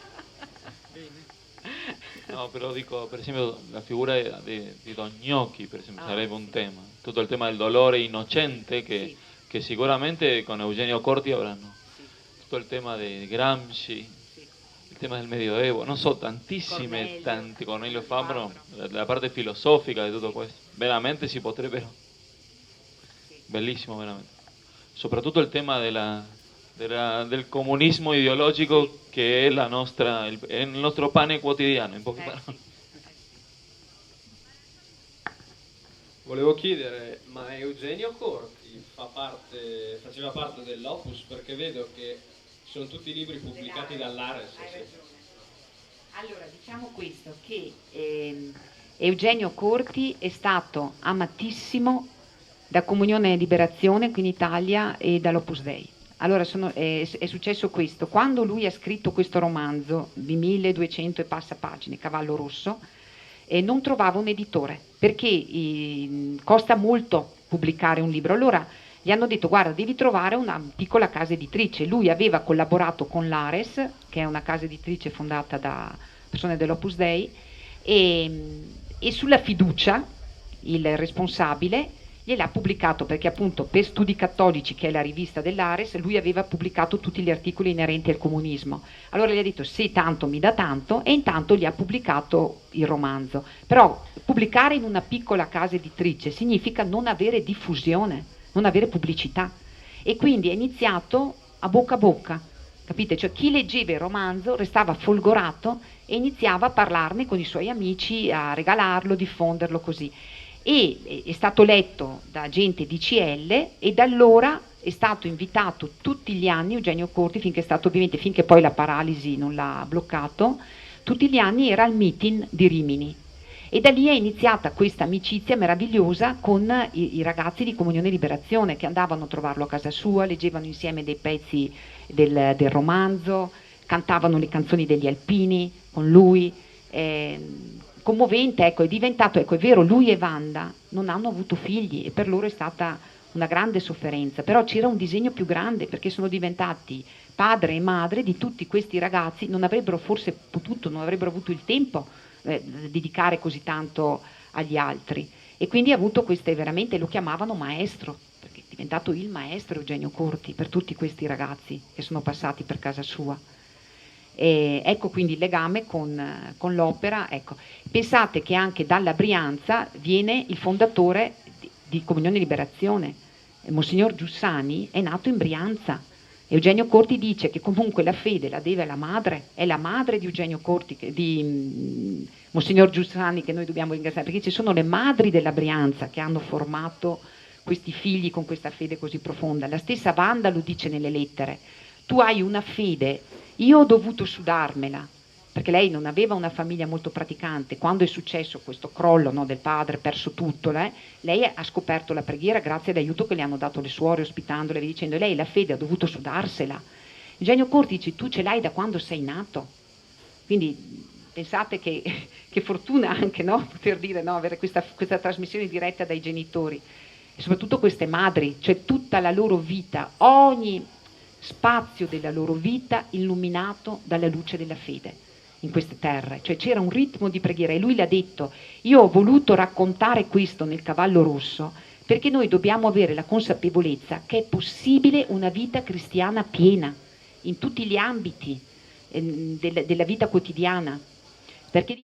No, però dico, per esempio, la figura di Don Gnocchi, per esempio, sarebbe un tema. Tutto il tema del dolore innocente, che sicuramente con Eugenio Corti avranno. Tutto il tema di Gramsci, il tema del Medioevo, non so, tantissime, tanti, Cornelio Fabro, la parte filosofica di tutto questo. Veramente si potrebbero. Bellissimo, veramente. Soprattutto il tema del comunismo ideologico, che è è il nostro pane quotidiano, in poche parole. Volevo chiedere, ma Eugenio Corti faceva parte dell'Opus? Perché vedo che sono tutti i libri pubblicati dall'Ares. Allora, diciamo questo, che Eugenio Corti è stato amatissimo da Comunione e Liberazione qui in Italia e dall'Opus Dei. Allora è successo questo: quando lui ha scritto questo romanzo di 1200 e passa pagine, Cavallo Rosso, non trovava un editore, perché costa molto pubblicare un libro. Allora gli hanno detto: guarda, devi trovare una piccola casa editrice. Lui aveva collaborato con l'Ares, che è una casa editrice fondata da persone dell'Opus Dei, e sulla fiducia il responsabile gliel'ha pubblicato, perché appunto per Studi Cattolici, che è la rivista dell'Ares, lui aveva pubblicato tutti gli articoli inerenti al comunismo. Allora gli ha detto: se tanto mi dà tanto, e intanto gli ha pubblicato il romanzo. Però pubblicare in una piccola casa editrice significa non avere diffusione, non avere pubblicità, e quindi è iniziato a bocca, capite? Cioè chi leggeva il romanzo restava folgorato e iniziava a parlarne con i suoi amici, a regalarlo, diffonderlo così. E è stato letto da gente di CL, e da allora è stato invitato tutti gli anni Eugenio Corti, finché è stato, ovviamente, finché poi la paralisi non l'ha bloccato, tutti gli anni era al meeting di Rimini. E da lì è iniziata questa amicizia meravigliosa con i ragazzi di Comunione e Liberazione, che andavano a trovarlo a casa sua, leggevano insieme dei pezzi del romanzo, cantavano le canzoni degli Alpini con lui. Commovente, ecco, è diventato, ecco, è vero, lui e Wanda non hanno avuto figli, e per loro è stata una grande sofferenza, però c'era un disegno più grande, perché sono diventati padre e madre di tutti questi ragazzi. Non avrebbero forse potuto, non avrebbero avuto il tempo dedicare così tanto agli altri, e quindi ha avuto queste, veramente lo chiamavano maestro, perché diventato il maestro Eugenio Corti per tutti questi ragazzi che sono passati per casa sua. E ecco quindi il legame con l'opera. Ecco. Pensate che anche dalla Brianza viene il fondatore di Comunione e Liberazione. Monsignor Giussani è nato in Brianza. Eugenio Corti dice che comunque la fede la deve alla madre, è la madre di Eugenio Corti, di Monsignor Giussani, che noi dobbiamo ringraziare, perché ci sono le madri della Brianza che hanno formato questi figli con questa fede così profonda. La stessa Wanda lo dice nelle lettere: tu hai una fede, io ho dovuto sudarmela, perché lei non aveva una famiglia molto praticante. Quando è successo questo crollo, no, del padre, perso tutto, lei ha scoperto la preghiera grazie all'aiuto che le hanno dato le suore, ospitandole, dicendo: lei la fede ha dovuto sudarsela. Eugenio Corti dice: tu ce l'hai da quando sei nato. Quindi pensate che fortuna anche, no? Poter dire, no, avere questa trasmissione diretta dai genitori, e soprattutto queste madri, cioè tutta la loro vita, ogni spazio della loro vita illuminato dalla luce della fede in queste terre. Cioè c'era un ritmo di preghiera, e lui l'ha detto: io ho voluto raccontare questo nel Cavallo Rosso perché noi dobbiamo avere la consapevolezza che è possibile una vita cristiana piena in tutti gli ambiti della vita quotidiana, perché